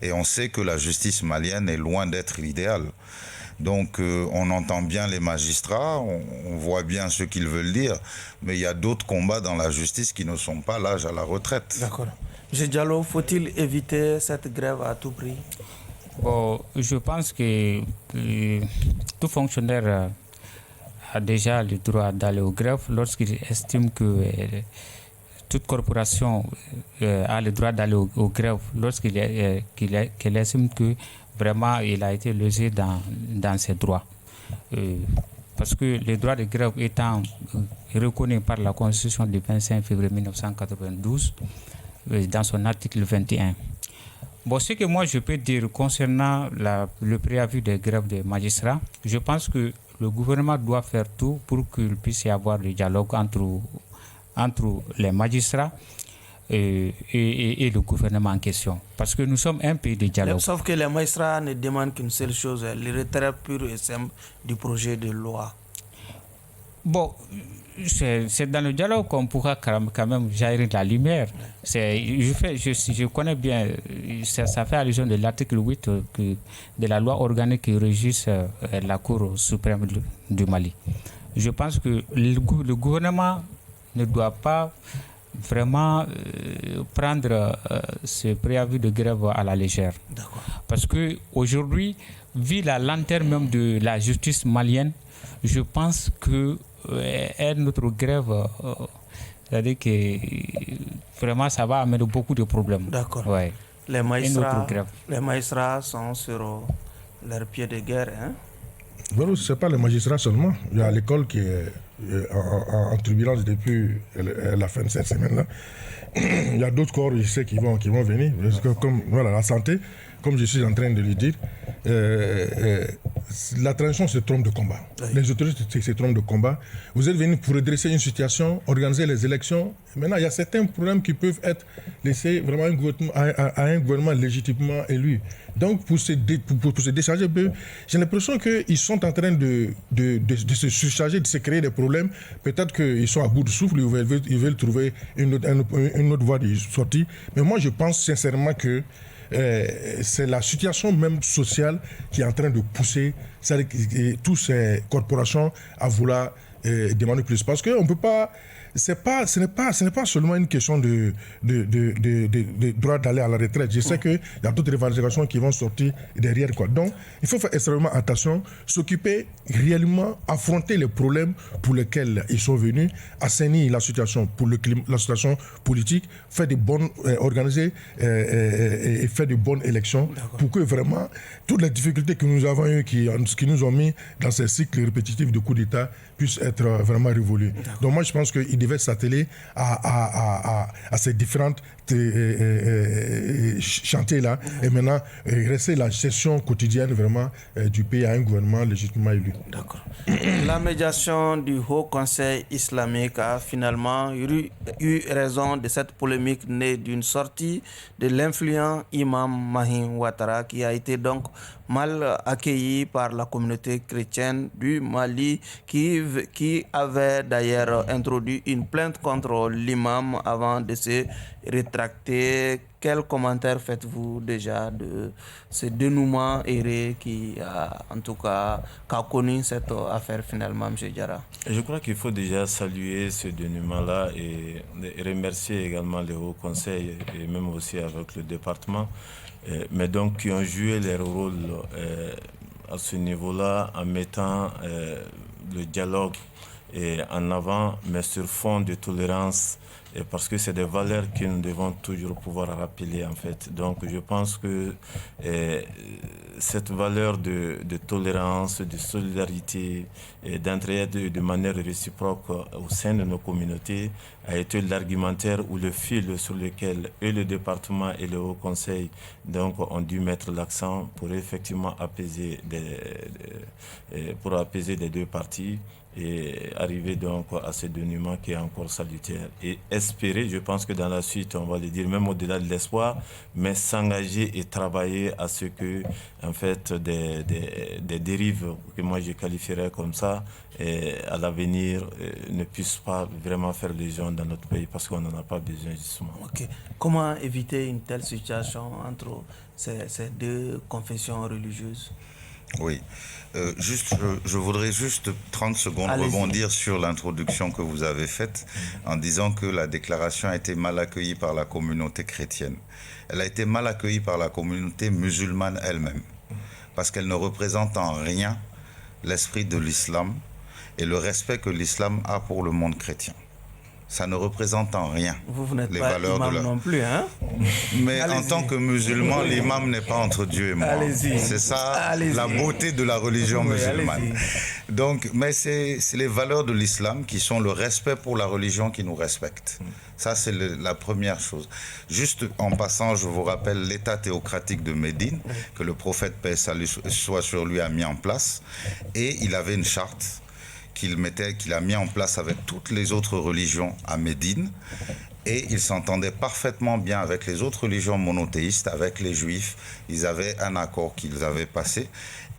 Et on sait que la justice malienne est loin d'être l'idéal. Donc on entend bien les magistrats, on voit bien ce qu'ils veulent dire, mais il y a d'autres combats dans la justice qui ne sont pas l'âge à la retraite. D'accord. M. Diallo, faut-il éviter cette grève à tout prix? Bon, je pense que tout fonctionnaire a déjà le droit d'aller aux grèves lorsqu'il estime que toute corporation a le droit d'aller aux grèves qu'elle estime que vraiment il a été lésé dans ses droits. Parce que le droit de grève étant reconnu par la Constitution du 25 février 1992 dans son article 21. Bon, ce que moi je peux dire concernant le préavis de grève des magistrats, je pense que le gouvernement doit faire tout pour qu'il puisse y avoir le dialogue entre les magistrats et le gouvernement en question. Parce que nous sommes un pays de dialogue. Sauf que les magistrats ne demandent qu'une seule chose, le retrait pur et simple du projet de loi. Bon, c'est dans le dialogue qu'on pourra quand même jaillir la lumière. Je connais bien, ça fait allusion de l'article 8 de la loi organique qui régisse la Cour suprême du Mali. Je pense que le gouvernement ne doit pas vraiment prendre ce préavis de grève à la légère. D'accord. Parce qu'aujourd'hui, vu la lenteur même de la justice malienne, je pense que notre grève, c'est-à-dire que vraiment ça va amener beaucoup de problèmes. D'accord. Ouais. Les magistrats sont sur leur pied de guerre. Hein? Bon, ce n'est pas les magistrats seulement. Il y a l'école qui est en turbulence depuis la fin de cette semaine-là. Il y a d'autres corps, je sais, qui vont venir. Parce que comme la santé, comme je suis en train de le dire, la transition, c'est trompe de combat. Oui. Les autorités, c'est trompe de combat. Vous êtes venus pour redresser une situation, organiser les élections. Maintenant, il y a certains problèmes qui peuvent être laissés vraiment à un gouvernement légitimement élu. Donc, pour se décharger, j'ai l'impression qu'ils sont en train de se surcharger, de se créer des problèmes. Peut-être qu'ils sont à bout de souffle, ils veulent trouver une autre voie de sortie. Mais moi, je pense sincèrement que c'est la situation même sociale qui est en train de pousser toutes ces corporations à vouloir demander plus. Parce qu'on ne peut pas... Ce n'est pas seulement une question de droit d'aller à la retraite. Je sais qu'il y a d'autres revendications qui vont sortir derrière. Donc, il faut faire extrêmement attention, s'occuper réellement, affronter les problèmes pour lesquels ils sont venus, assainir la situation pour la situation politique, faire des bonnes, organiser et faire de bonnes élections. D'accord. Pour que vraiment toutes les difficultés que nous avons eues, qui nous ont mis dans ces cycles répétitifs de coups d'État, puissent être vraiment révolus. Donc moi, je pense qu'il devait s'atteler à ces différentes chantiers-là et maintenant rester la gestion quotidienne vraiment du pays à un gouvernement légitimement élu. D'accord. La médiation du Haut Conseil islamique a finalement eu raison de cette polémique née d'une sortie de l'influent imam Mahim Ouattara qui a été donc mal accueilli par la communauté chrétienne du Mali qui avait d'ailleurs introduit une plainte contre l'imam avant de se rétracter. Quel commentaire faites-vous déjà de ce dénouement erré qui a connu cette affaire finalement, M. Diarra? Je crois qu'il faut déjà saluer ce dénouement-là et remercier également le Haut Conseil et même aussi avec le département, mais donc qui ont joué leur rôle à ce niveau-là en mettant le dialogue en avant, mais sur fond de tolérance et parce que c'est des valeurs que nous devons toujours pouvoir rappeler en fait. Donc je pense que cette valeur de tolérance, de solidarité et d'entraide de manière réciproque au sein de nos communautés a été l'argumentaire ou le fil sur lequel et le département et le Haut Conseil donc, ont dû mettre l'accent pour effectivement apaiser les deux parties et arriver donc à ce dénouement qui est encore salutaire. Et espérer, je pense que dans la suite, on va le dire, même au-delà de l'espoir, mais s'engager et travailler à ce que, en fait, des dérives, que moi je qualifierais comme ça, à l'avenir, ne puissent pas vraiment faire lésion dans notre pays parce qu'on n'en a pas besoin justement. Ok. Comment éviter une telle situation entre ces deux confessions religieuses? Oui, je voudrais juste 30 secondes rebondir sur l'introduction que vous avez faite en disant que la déclaration a été mal accueillie par la communauté chrétienne. Elle a été mal accueillie par la communauté musulmane elle-même parce qu'elle ne représente en rien l'esprit de l'islam et le respect que l'islam a pour le monde chrétien. Ça ne représente en rien vous n'êtes les pas valeurs imam de la... non plus, hein? Mais en tant que musulman, l'imam n'est pas entre Dieu et moi. C'est ça la beauté de la religion musulmane. Donc, mais c'est les valeurs de l'islam qui sont le respect pour la religion qui nous respecte. Ça, c'est la première chose. Juste en passant, je vous rappelle l'état théocratique de Médine que le prophète, paix et salut soit sur lui, a mis en place. Et il avait une charte qu'il a mis en place avec toutes les autres religions à Médine, et il s'entendait parfaitement bien avec les autres religions monothéistes, avec les juifs. Ils avaient un accord qu'ils avaient passé,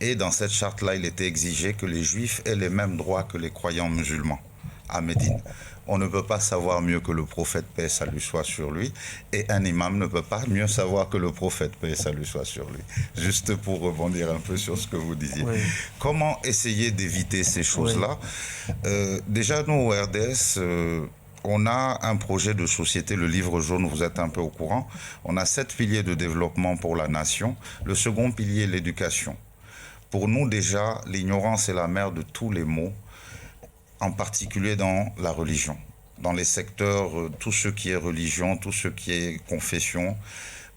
et dans cette charte-là, il était exigé que les juifs aient les mêmes droits que les croyants musulmans à Médine. On ne peut pas savoir mieux que le prophète, paix et salut soit sur lui, et un imam ne peut pas mieux savoir que le prophète, paix et salut soit sur lui. Juste pour rebondir un peu sur ce que vous disiez. Oui. Comment essayer d'éviter ces choses-là? Déjà, nous, au RDS, on a un projet de société, le livre jaune, vous êtes un peu au courant. On a 7 piliers de développement pour la nation. Le second pilier, l'éducation. Pour nous, déjà, l'ignorance est la mère de tous les maux, en particulier dans la religion, dans les secteurs, tout ce qui est religion, tout ce qui est confession.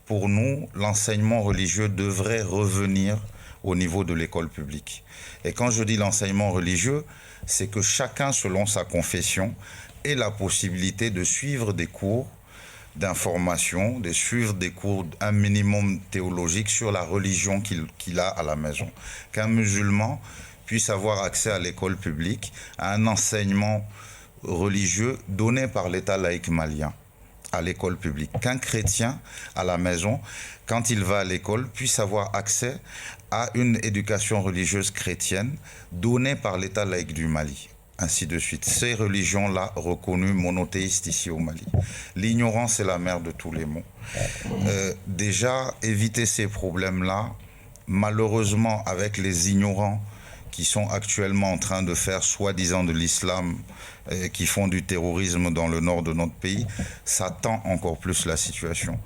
Pour nous, l'enseignement religieux devrait revenir au niveau de l'école publique. Et quand je dis l'enseignement religieux, c'est que chacun, selon sa confession, ait la possibilité de suivre des cours d'information, de suivre des cours, un minimum théologique sur la religion qu'il a à la maison. Qu'un musulman puisse avoir accès à l'école publique, à un enseignement religieux donné par l'État laïque malien à l'école publique. Qu'un chrétien à la maison, quand il va à l'école, puisse avoir accès à une éducation religieuse chrétienne donnée par l'État laïque du Mali. Ainsi de suite. Ces religions-là reconnues monothéistes ici au Mali. L'ignorance est la mère de tous les maux. Déjà, éviter ces problèmes-là, malheureusement, avec les ignorants qui sont actuellement en train de faire soi-disant de l'islam, qui font du terrorisme dans le nord de notre pays, ça tend encore plus la situation.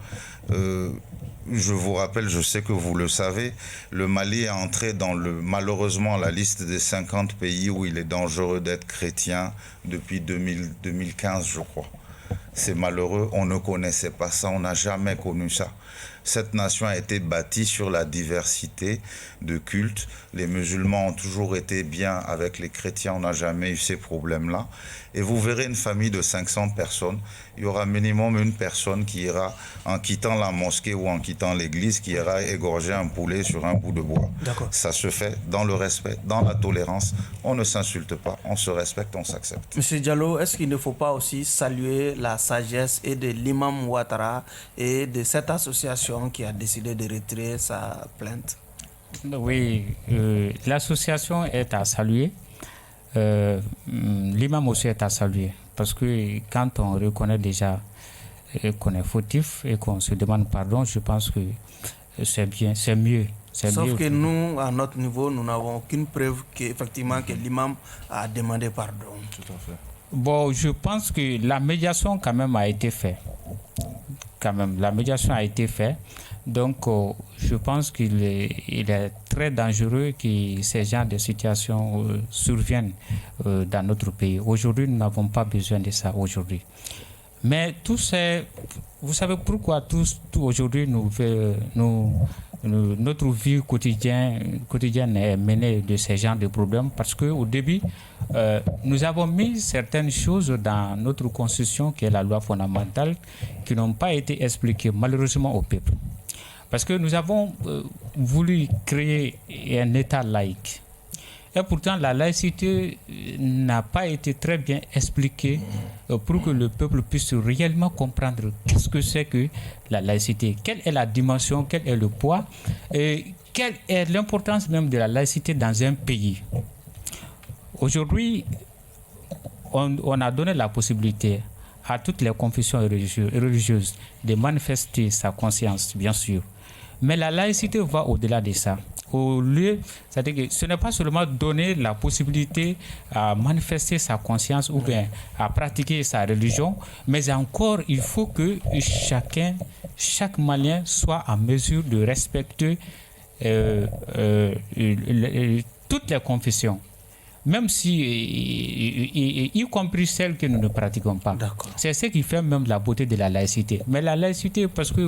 Je vous rappelle, je sais que vous le savez, le Mali est entré dans malheureusement la liste des 50 pays où il est dangereux d'être chrétien depuis 2015, je crois. C'est malheureux, on ne connaissait pas ça, on n'a jamais connu ça. Cette nation a été bâtie sur la diversité de cultes. Les musulmans ont toujours été bien avec les chrétiens, on n'a jamais eu ces problèmes-là. Et vous verrez une famille de 500 personnes, il y aura minimum une personne qui ira, en quittant la mosquée ou en quittant l'église, qui ira égorger un poulet sur un bout de bois. Ça se fait dans le respect, dans la tolérance. On ne s'insulte pas, on se respecte, on s'accepte. Monsieur Diallo, est-ce qu'il ne faut pas aussi saluer la sagesse et de l'imam Ouattara et de cette association qui a décidé de retirer sa plainte? Oui, l'association est à saluer. L'imam aussi est à saluer, parce que quand on reconnaît déjà qu'on est fautif et qu'on se demande pardon, je pense que c'est bien, c'est mieux. Sauf que nous, à notre niveau, nous n'avons aucune preuve qu'effectivement que l'imam a demandé pardon. Tout à fait. Bon, je pense que la médiation quand même a été faite. La médiation a été faite. Donc, je pense qu'il est très dangereux que ces genres de situations surviennent dans notre pays. Aujourd'hui, nous n'avons pas besoin de ça aujourd'hui. Mais vous savez pourquoi tout aujourd'hui notre vie quotidienne est menée de ces genres de problèmes, parce qu'au début, nous avons mis certaines choses dans notre constitution, qui est la loi fondamentale, qui n'ont pas été expliquées malheureusement au peuple. Parce que nous avons voulu créer un État laïque. Et pourtant, la laïcité n'a pas été très bien expliquée pour que le peuple puisse réellement comprendre qu'est-ce que c'est que la laïcité, quelle est la dimension, quel est le poids, et quelle est l'importance même de la laïcité dans un pays. Aujourd'hui, on a donné la possibilité à toutes les confessions religieuses de manifester sa conscience, bien sûr. Mais la laïcité va au-delà de ça. C'est-à-dire que ce n'est pas seulement donner la possibilité à manifester sa conscience ou bien à pratiquer sa religion, mais encore il faut que chaque Malien soit en mesure de respecter toutes les confessions. Même si, y compris celles que nous ne pratiquons pas. D'accord. C'est ce qui fait même la beauté de la laïcité. Mais la laïcité, parce que,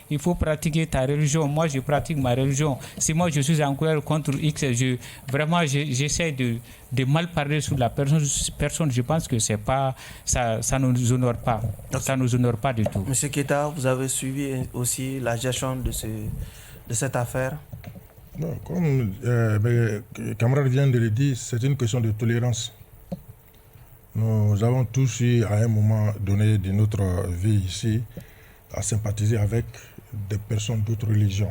il faut pratiquer ta religion. Moi, je pratique ma religion. Si moi, je suis en colère contre X, j'essaie de mal parler sur la personne, je pense que c'est pas, ça ne nous honore pas. Okay. Ça ne nous honore pas du tout. Monsieur Keita, vous avez suivi aussi la gestion de cette affaire? Non, comme mes camarades viennent de le dire, c'est une question de tolérance. Nous avons tous eu, à un moment donné de notre vie ici, à sympathiser avec des personnes d'autres religions.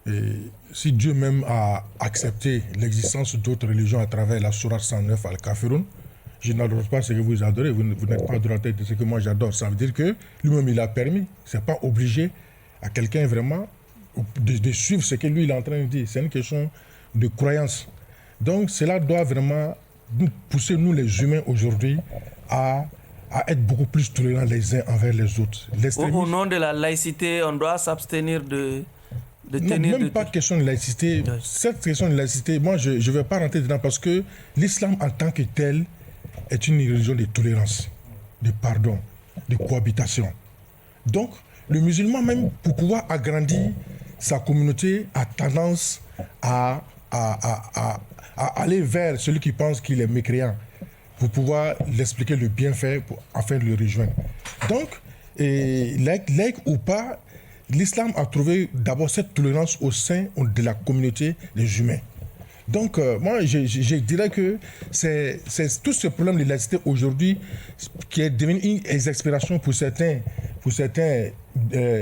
Et si Dieu même a accepté l'existence d'autres religions à travers la Sourate 109 Al-Kafirun, je n'adore pas ce que vous adorez, vous n'êtes pas de la tête de ce que moi j'adore. Ça veut dire que lui-même il a permis, c'est pas obligé à quelqu'un vraiment de suivre ce que lui il est en train de dire. C'est une question de croyance. Donc cela doit vraiment nous pousser, nous les humains aujourd'hui, à être beaucoup plus tolérants les uns envers les autres. Au nom de la laïcité, on doit s'abstenir de tenir... Non, même pas question de laïcité. Cette question de laïcité, moi je ne vais pas rentrer dedans parce que l'islam en tant que tel est une religion de tolérance, de pardon, de cohabitation. Donc le musulman même, pour pouvoir agrandir sa communauté, a tendance à aller vers celui qui pense qu'il est mécréant pour pouvoir l'expliquer le bienfait afin de le rejoindre. Donc, laïc ou pas, l'islam a trouvé d'abord cette tolérance au sein de la communauté des humains. Donc, moi, je dirais que c'est tout ce problème de laïcité aujourd'hui qui est devenu une exaspération pour certains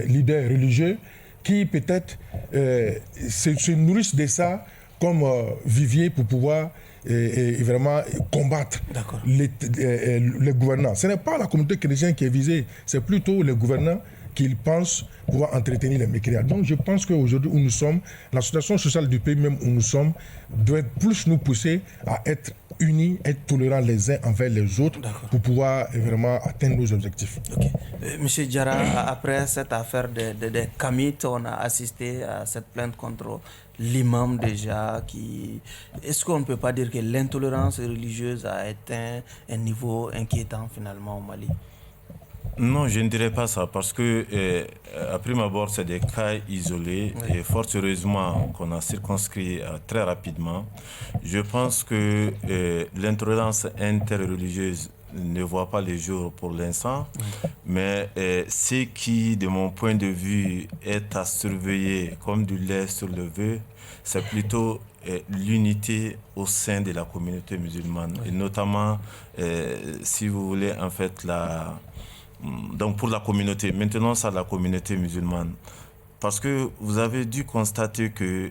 leaders religieux qui peut-être se nourrissent de ça comme vivier pour pouvoir vraiment combattre les gouvernants. Ce n'est pas la communauté chrétienne qui est visée, c'est plutôt les gouvernants qu'ils pensent pouvoir entretenir les mécréants. Donc je pense qu'aujourd'hui où nous sommes, la situation sociale du pays même où nous sommes doit plus nous pousser à être unis, être tolérants les uns envers les autres pour pouvoir vraiment atteindre nos objectifs. Monsieur Diarra, après cette affaire des Kamit, on a assisté à cette plainte contre l'imam déjà. Est-ce qu'on ne peut pas dire que l'intolérance religieuse a atteint un niveau inquiétant finalement au Mali? Non, je ne dirais pas ça parce que, à prime abord, c'est des cas isolés et fort heureusement qu'on a circonscrit très rapidement. Je pense que l'intolérance interreligieuse ne voit pas le jour pour l'instant, mais ce qui, de mon point de vue, est à surveiller comme du lait sur le feu, c'est plutôt l'unité au sein de la communauté musulmane et notamment, si vous voulez, en fait, donc pour la communauté, maintenant c'est la communauté musulmane. Parce que vous avez dû constater que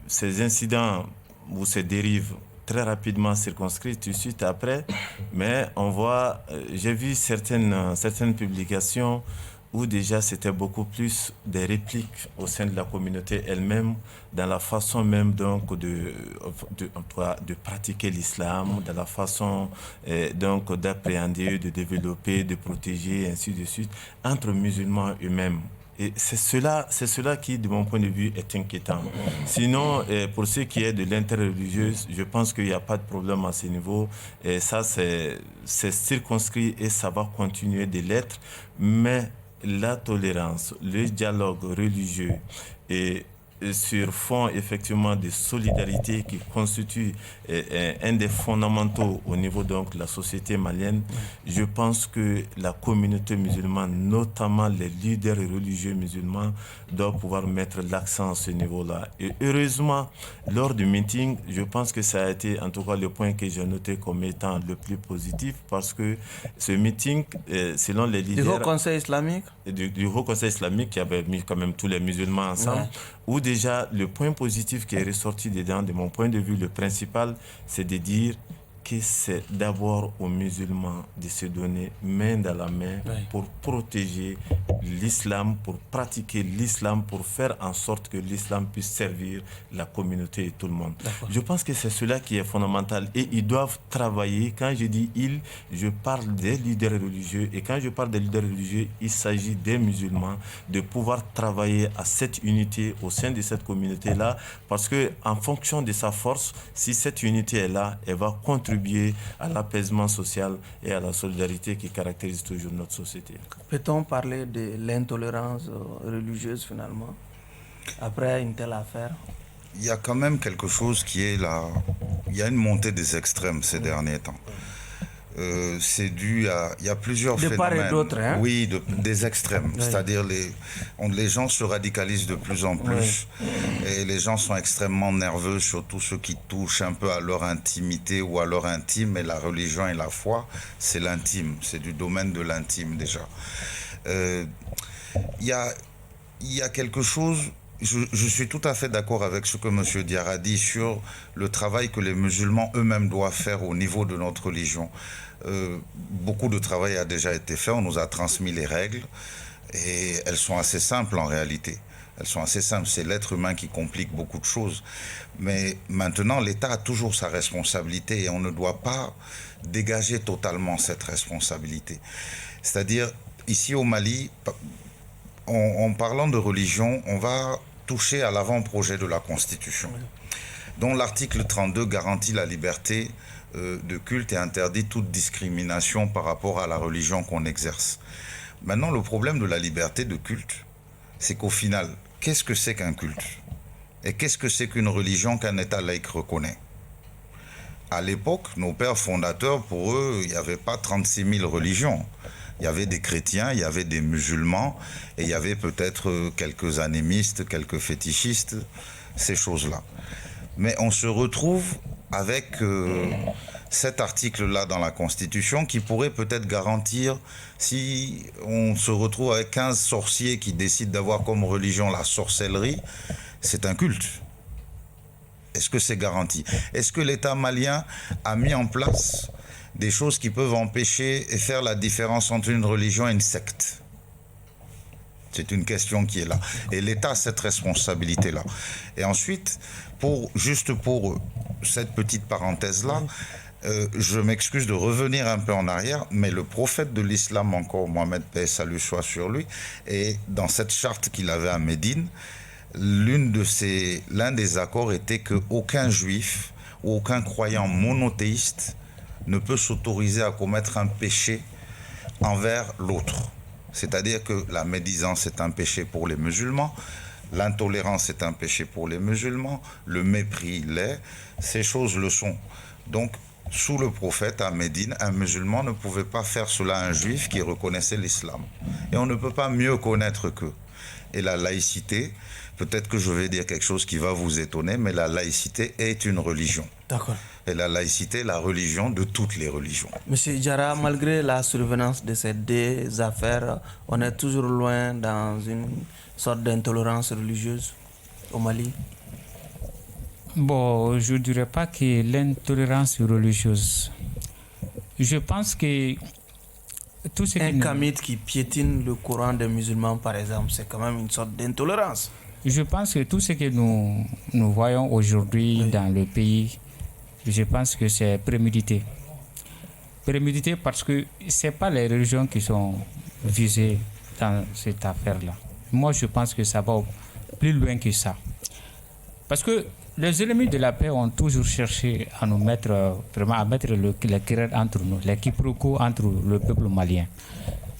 ces incidents ou ces dérives très rapidement circonscrites tout de suite après, mais on voit, j'ai vu certaines publications où déjà c'était beaucoup plus des répliques au sein de la communauté elle-même, dans la façon même donc de pratiquer l'islam, dans la façon donc d'appréhender, de développer, de protéger, ainsi de suite, entre musulmans eux-mêmes. Et c'est cela qui, de mon point de vue, est inquiétant. Sinon, pour ce qui est de l'interreligieux, je pense qu'il n'y a pas de problème à ce niveau. Et ça, c'est circonscrit et ça va continuer de l'être. Mais la tolérance, le dialogue religieux et sur fond effectivement de solidarité qui constitue un des fondamentaux au niveau donc de la société malienne, je pense que la communauté musulmane, notamment les leaders religieux musulmans, doivent pouvoir mettre l'accent à ce niveau-là. Et heureusement, lors du meeting, je pense que ça a été en tout cas le point que j'ai noté comme étant le plus positif, parce que ce meeting, selon les leaders... Du Haut Conseil islamique du Haut Conseil islamique qui avait mis quand même tous les musulmans ensemble, où déjà le point positif qui est ressorti dedans, de mon point de vue, le principal, c'est de dire que c'est d'abord aux musulmans de se donner main dans la main pour protéger l'islam, pour pratiquer l'islam, pour faire en sorte que l'islam puisse servir la communauté et tout le monde. Je pense que c'est cela qui est fondamental et ils doivent travailler. Quand je dis ils, je parle des leaders religieux, et quand je parle des leaders religieux, il s'agit des musulmans, de pouvoir travailler à cette unité au sein de cette communauté-là, parce que en fonction de sa force, si cette unité est là, elle va contribuer à l'apaisement social et à la solidarité qui caractérise toujours notre société. Peut-on parler de l'intolérance religieuse finalement, après une telle affaire? Il y a quand même quelque chose qui est là. Il y a une montée des extrêmes ces derniers temps. C'est dû à... Il y a plusieurs phénomènes. De part et d'autre, hein? Oui, des extrêmes. Oui. C'est-à-dire les gens se radicalisent de plus en plus. Oui. Et les gens sont extrêmement nerveux, surtout ceux qui touchent un peu à leur intimité ou à leur intime. Et la religion et la foi, c'est l'intime. C'est du domaine de l'intime déjà. Il y a quelque chose... Je suis tout à fait d'accord avec ce que M. Diarra dit sur le travail que les musulmans eux-mêmes doivent faire au niveau de notre religion. Beaucoup de travail a déjà été fait, on nous a transmis les règles et elles sont assez simples en réalité. Elles sont assez simples, c'est l'être humain qui complique beaucoup de choses. Mais maintenant, l'État a toujours sa responsabilité et on ne doit pas dégager totalement cette responsabilité. C'est-à-dire, ici au Mali, en parlant de religion, on va toucher à l'avant-projet de la Constitution, dont l'article 32 garantit la liberté de culte et interdit toute discrimination par rapport à la religion qu'on exerce. Maintenant, le problème de la liberté de culte, c'est qu'au final, qu'est-ce que c'est qu'un culte? Et qu'est-ce que c'est qu'une religion qu'un État laïque reconnaît? À l'époque, nos pères fondateurs, pour eux, il n'y avait pas 36 000 religions. Il y avait des chrétiens, il y avait des musulmans, et il y avait peut-être quelques animistes, quelques fétichistes, ces choses-là. Mais on se retrouve avec cet article-là dans la Constitution qui pourrait peut-être garantir, si on se retrouve avec 15 sorciers qui décident d'avoir comme religion la sorcellerie, c'est un culte. Est-ce que c'est garanti? Est-ce que l'État malien a mis en place des choses qui peuvent empêcher et faire la différence entre une religion et une secte? C'est une question qui est là. Et l'État a cette responsabilité-là. Et ensuite, juste pour cette petite parenthèse-là, je m'excuse de revenir un peu en arrière, mais le prophète de l'islam encore, Mohammed, paix et salut soit sur lui, et dans cette charte qu'il avait à Médine, l'un des accords était qu'aucun juif ou aucun croyant monothéiste ne peut s'autoriser à commettre un péché envers l'autre. C'est-à-dire que la médisance est un péché pour les musulmans, l'intolérance est un péché pour les musulmans, le mépris l'est, ces choses le sont. Donc, sous le prophète à Médine, un musulman ne pouvait pas faire cela à un juif qui reconnaissait l'islam. Et on ne peut pas mieux connaître qu'eux. Et la laïcité, peut-être que je vais dire quelque chose qui va vous étonner, mais la laïcité est une religion. D'accord. Et la laïcité est la religion de toutes les religions. Monsieur Diarra, malgré la survenance de ces deux affaires, on est toujours loin dans une sorte d'intolérance religieuse au Mali? Bon, je ne dirais pas que l'intolérance religieuse. Je pense que tout ce un kamite qui piétine le Coran des musulmans, par exemple, c'est quand même une sorte d'intolérance. Je pense que tout ce que nous voyons aujourd'hui dans le pays, je pense que c'est prémédité. Prémédité parce que ce n'est pas les religions qui sont visées dans cette affaire-là. moi je pense que ça va plus loin que ça. Parce que les ennemis de la paix ont toujours cherché à nous mettre, vraiment à mettre les querelles entre nous, les quiproquos entre le peuple malien.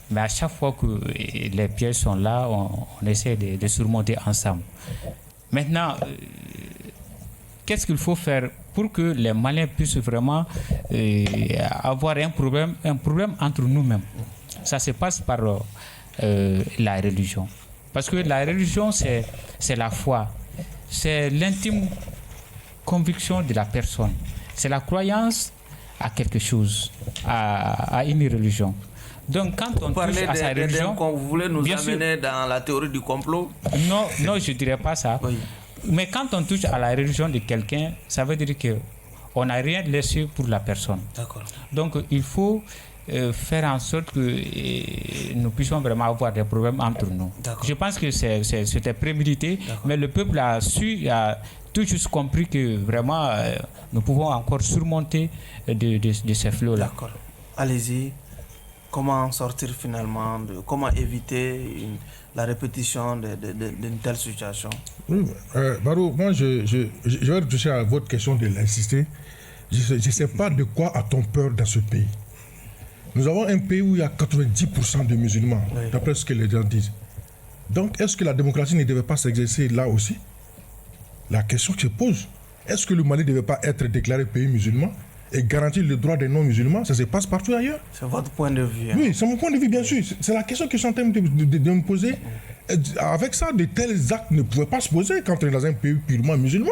Mais à chaque fois que les pièges sont là, on essaie de surmonter ensemble. Maintenant, qu'est-ce qu'il faut faire pour que les Maliens puissent vraiment avoir un problème entre nous-mêmes? Ça se passe par la religion. Parce que la religion, c'est la foi. C'est l'intime conviction de la personne. C'est la croyance à quelque chose, à une religion. Donc quand on touche à sa religion... Vous voulez nous amener dans la théorie du complot? Non, je ne dirais pas ça. Oui. Mais quand on touche à la religion de quelqu'un, ça veut dire qu'on n'a rien laissé pour la personne. D'accord. Donc il faut faire en sorte que nous puissions vraiment avoir des problèmes entre nous. D'accord. Je pense que c'était prémédité, mais le peuple a tout juste compris que vraiment nous pouvons encore surmonter de ces flots-là. D'accord. Allez-y. Comment sortir finalement, comment éviter la répétition d'une telle situation? Oui, Barou, moi je vais réfléchir à votre question de l'insister. Je ne sais pas de quoi a-t-on peur dans ce pays. Nous avons un pays où il y a 90% de musulmans, oui, d'après ce que les gens disent. Donc, est-ce que la démocratie ne devait pas s'exercer là aussi? La question que je pose, est-ce que le Mali ne devait pas être déclaré pays musulman et garantir le droit des non-musulmans? Ça se passe partout ailleurs. C'est votre point de vue. Hein? Oui, c'est mon point de vue, bien sûr. C'est la question que je suis en train de me poser. Avec ça, de tels actes ne pouvaient pas se poser quand on est dans un pays purement musulman.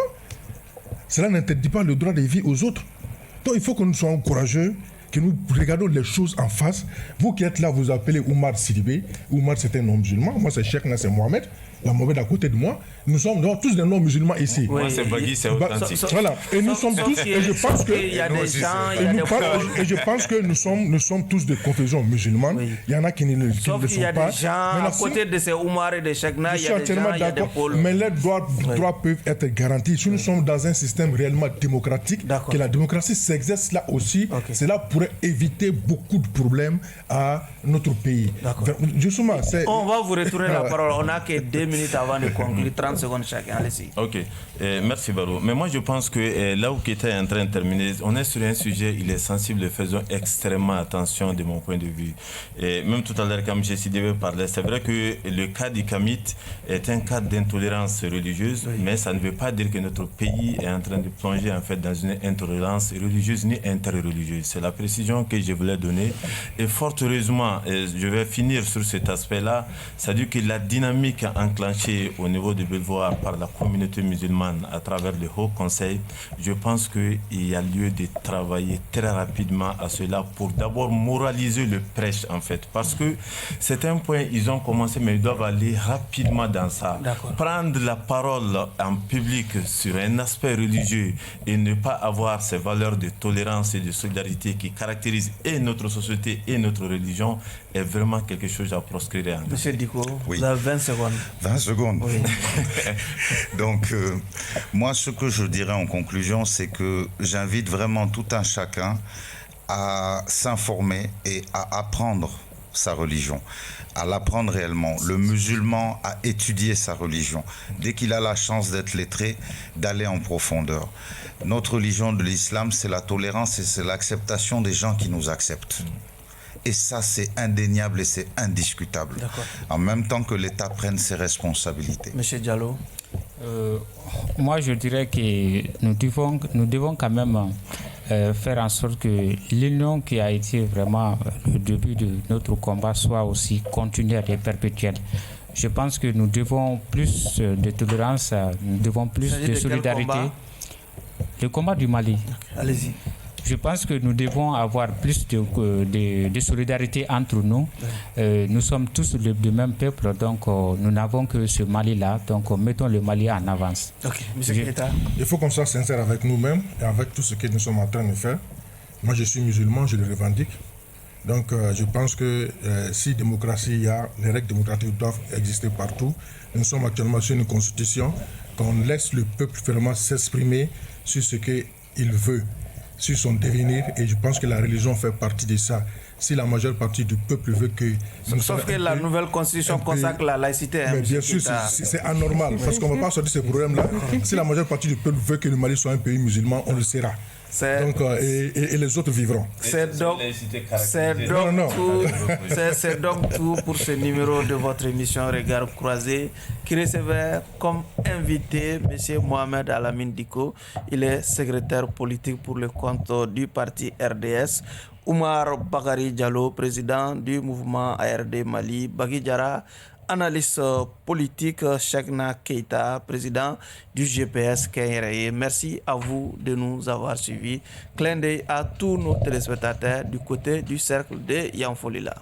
Cela n'interdit pas le droit de vie aux autres. Donc, il faut que nous soyons courageux, que nous regardons les choses en face. Vous qui êtes là, vous appelez Oumar Sidibé. Oumar, c'est un non-musulman. Moi, c'est Cheikh Nasser Mohamed. La Mohamed à côté de moi. Nous sommes tous des non-musulmans ici. Oui. Moi, c'est Bagui, c'est authentique. Voilà. Et nous sommes tous, et je pense que... Il y a des gens, il y a des et je pense que nous sommes tous de confession musulmane. Oui. Il y en a qui ne le sont pas. Sauf qu'il y a des gens, à côté de ces Oumar et de Cheikh Na, il y a des gens, il y a des pôles. Mais les droits peuvent être garantis. Si nous sommes dans un système réellement démocratique, que la démocratie s'exerce là aussi, cela pourrait éviter beaucoup de problèmes à notre pays. Justement, on va vous retourner la parole. On n'a que 2 minutes avant de conclure. 30 secondes chacun. Allez-y. Ok. Merci Barou. Mais moi je pense que là où Keita est en train de terminer, on est sur un sujet, il est sensible et faisons extrêmement attention de mon point de vue. Et même tout à l'heure quand M. Sidibé parlait, c'est vrai que le cas du Kamit est un cas d'intolérance religieuse, mais ça ne veut pas dire que notre pays est en train de plonger en fait dans une intolérance religieuse ni interreligieuse. C'est la précision que je voulais donner. Et fort heureusement, je vais finir sur cet aspect-là, c'est-à-dire que la dynamique enclenchée au niveau de Belvoir par la communauté musulmane à travers le Haut Conseil, je pense qu'il y a lieu de travailler très rapidement à cela pour d'abord moraliser le prêche en fait. Parce que c'est un point, ils ont commencé, mais ils doivent aller rapidement dans ça. Prendre la parole en public sur un aspect religieux et ne pas avoir ces valeurs de tolérance et de solidarité qui caractérisent et notre société et notre religion est vraiment quelque chose à proscrire. Monsieur Diko, vous avez 20 secondes. 20 secondes. Oui. Donc, moi, ce que je dirais en conclusion, c'est que j'invite vraiment tout un chacun à s'informer et à apprendre sa religion, à l'apprendre réellement. Le musulman a étudié sa religion. Dès qu'il a la chance d'être lettré, d'aller en profondeur. Notre religion de l'islam, c'est la tolérance et c'est l'acceptation des gens qui nous acceptent. Et ça, c'est indéniable et c'est indiscutable. En même temps que l'État prenne ses responsabilités. Monsieur Diallo. Moi, je dirais que nous devons quand même faire en sorte que l'union qui a été vraiment le début de notre combat soit aussi continuelle et perpétuelle. Je pense que nous devons plus de tolérance, nous devons plus de solidarité. Le combat du Mali. Allez-y. Je pense que nous devons avoir plus de solidarité entre nous. Nous sommes tous le même peuple, donc nous n'avons que ce Mali-là. Donc mettons le Mali en avance. Monsieur Keita. Il faut qu'on soit sincère avec nous-mêmes et avec tout ce que nous sommes en train de faire. Moi, je suis musulman, je le revendique. Donc je pense que si démocratie il y a, les règles démocratiques doivent exister partout. Nous sommes actuellement sur une constitution, qu'on laisse le peuple vraiment s'exprimer sur ce qu'il veut. sur son devenir, et je pense que la religion fait partie de ça. Si la majeure partie du peuple veut que... Sauf que la nouvelle constitution consacre la laïcité. Mais bien sûr, c'est anormal, parce qu'on ne va pas sortir ce problème-là. Si la majeure partie du peuple veut que le Mali soit un pays musulman, on le sera. Donc, et les autres vivront. C'est donc tout pour ce numéro de votre émission Regard Croisé, qui recevait comme invité M. Mohamed Alamine Diko. Il est secrétaire politique pour le compte du parti RDS. Oumar Bakari Diallo, président du mouvement ARD Mali. Bagui Diarra, analyste politique. Cheikhna Keita, président du GPS Kenyere. Merci à vous de nous avoir suivis. Clin d'œil à tous nos téléspectateurs du côté du cercle de Yanfolila.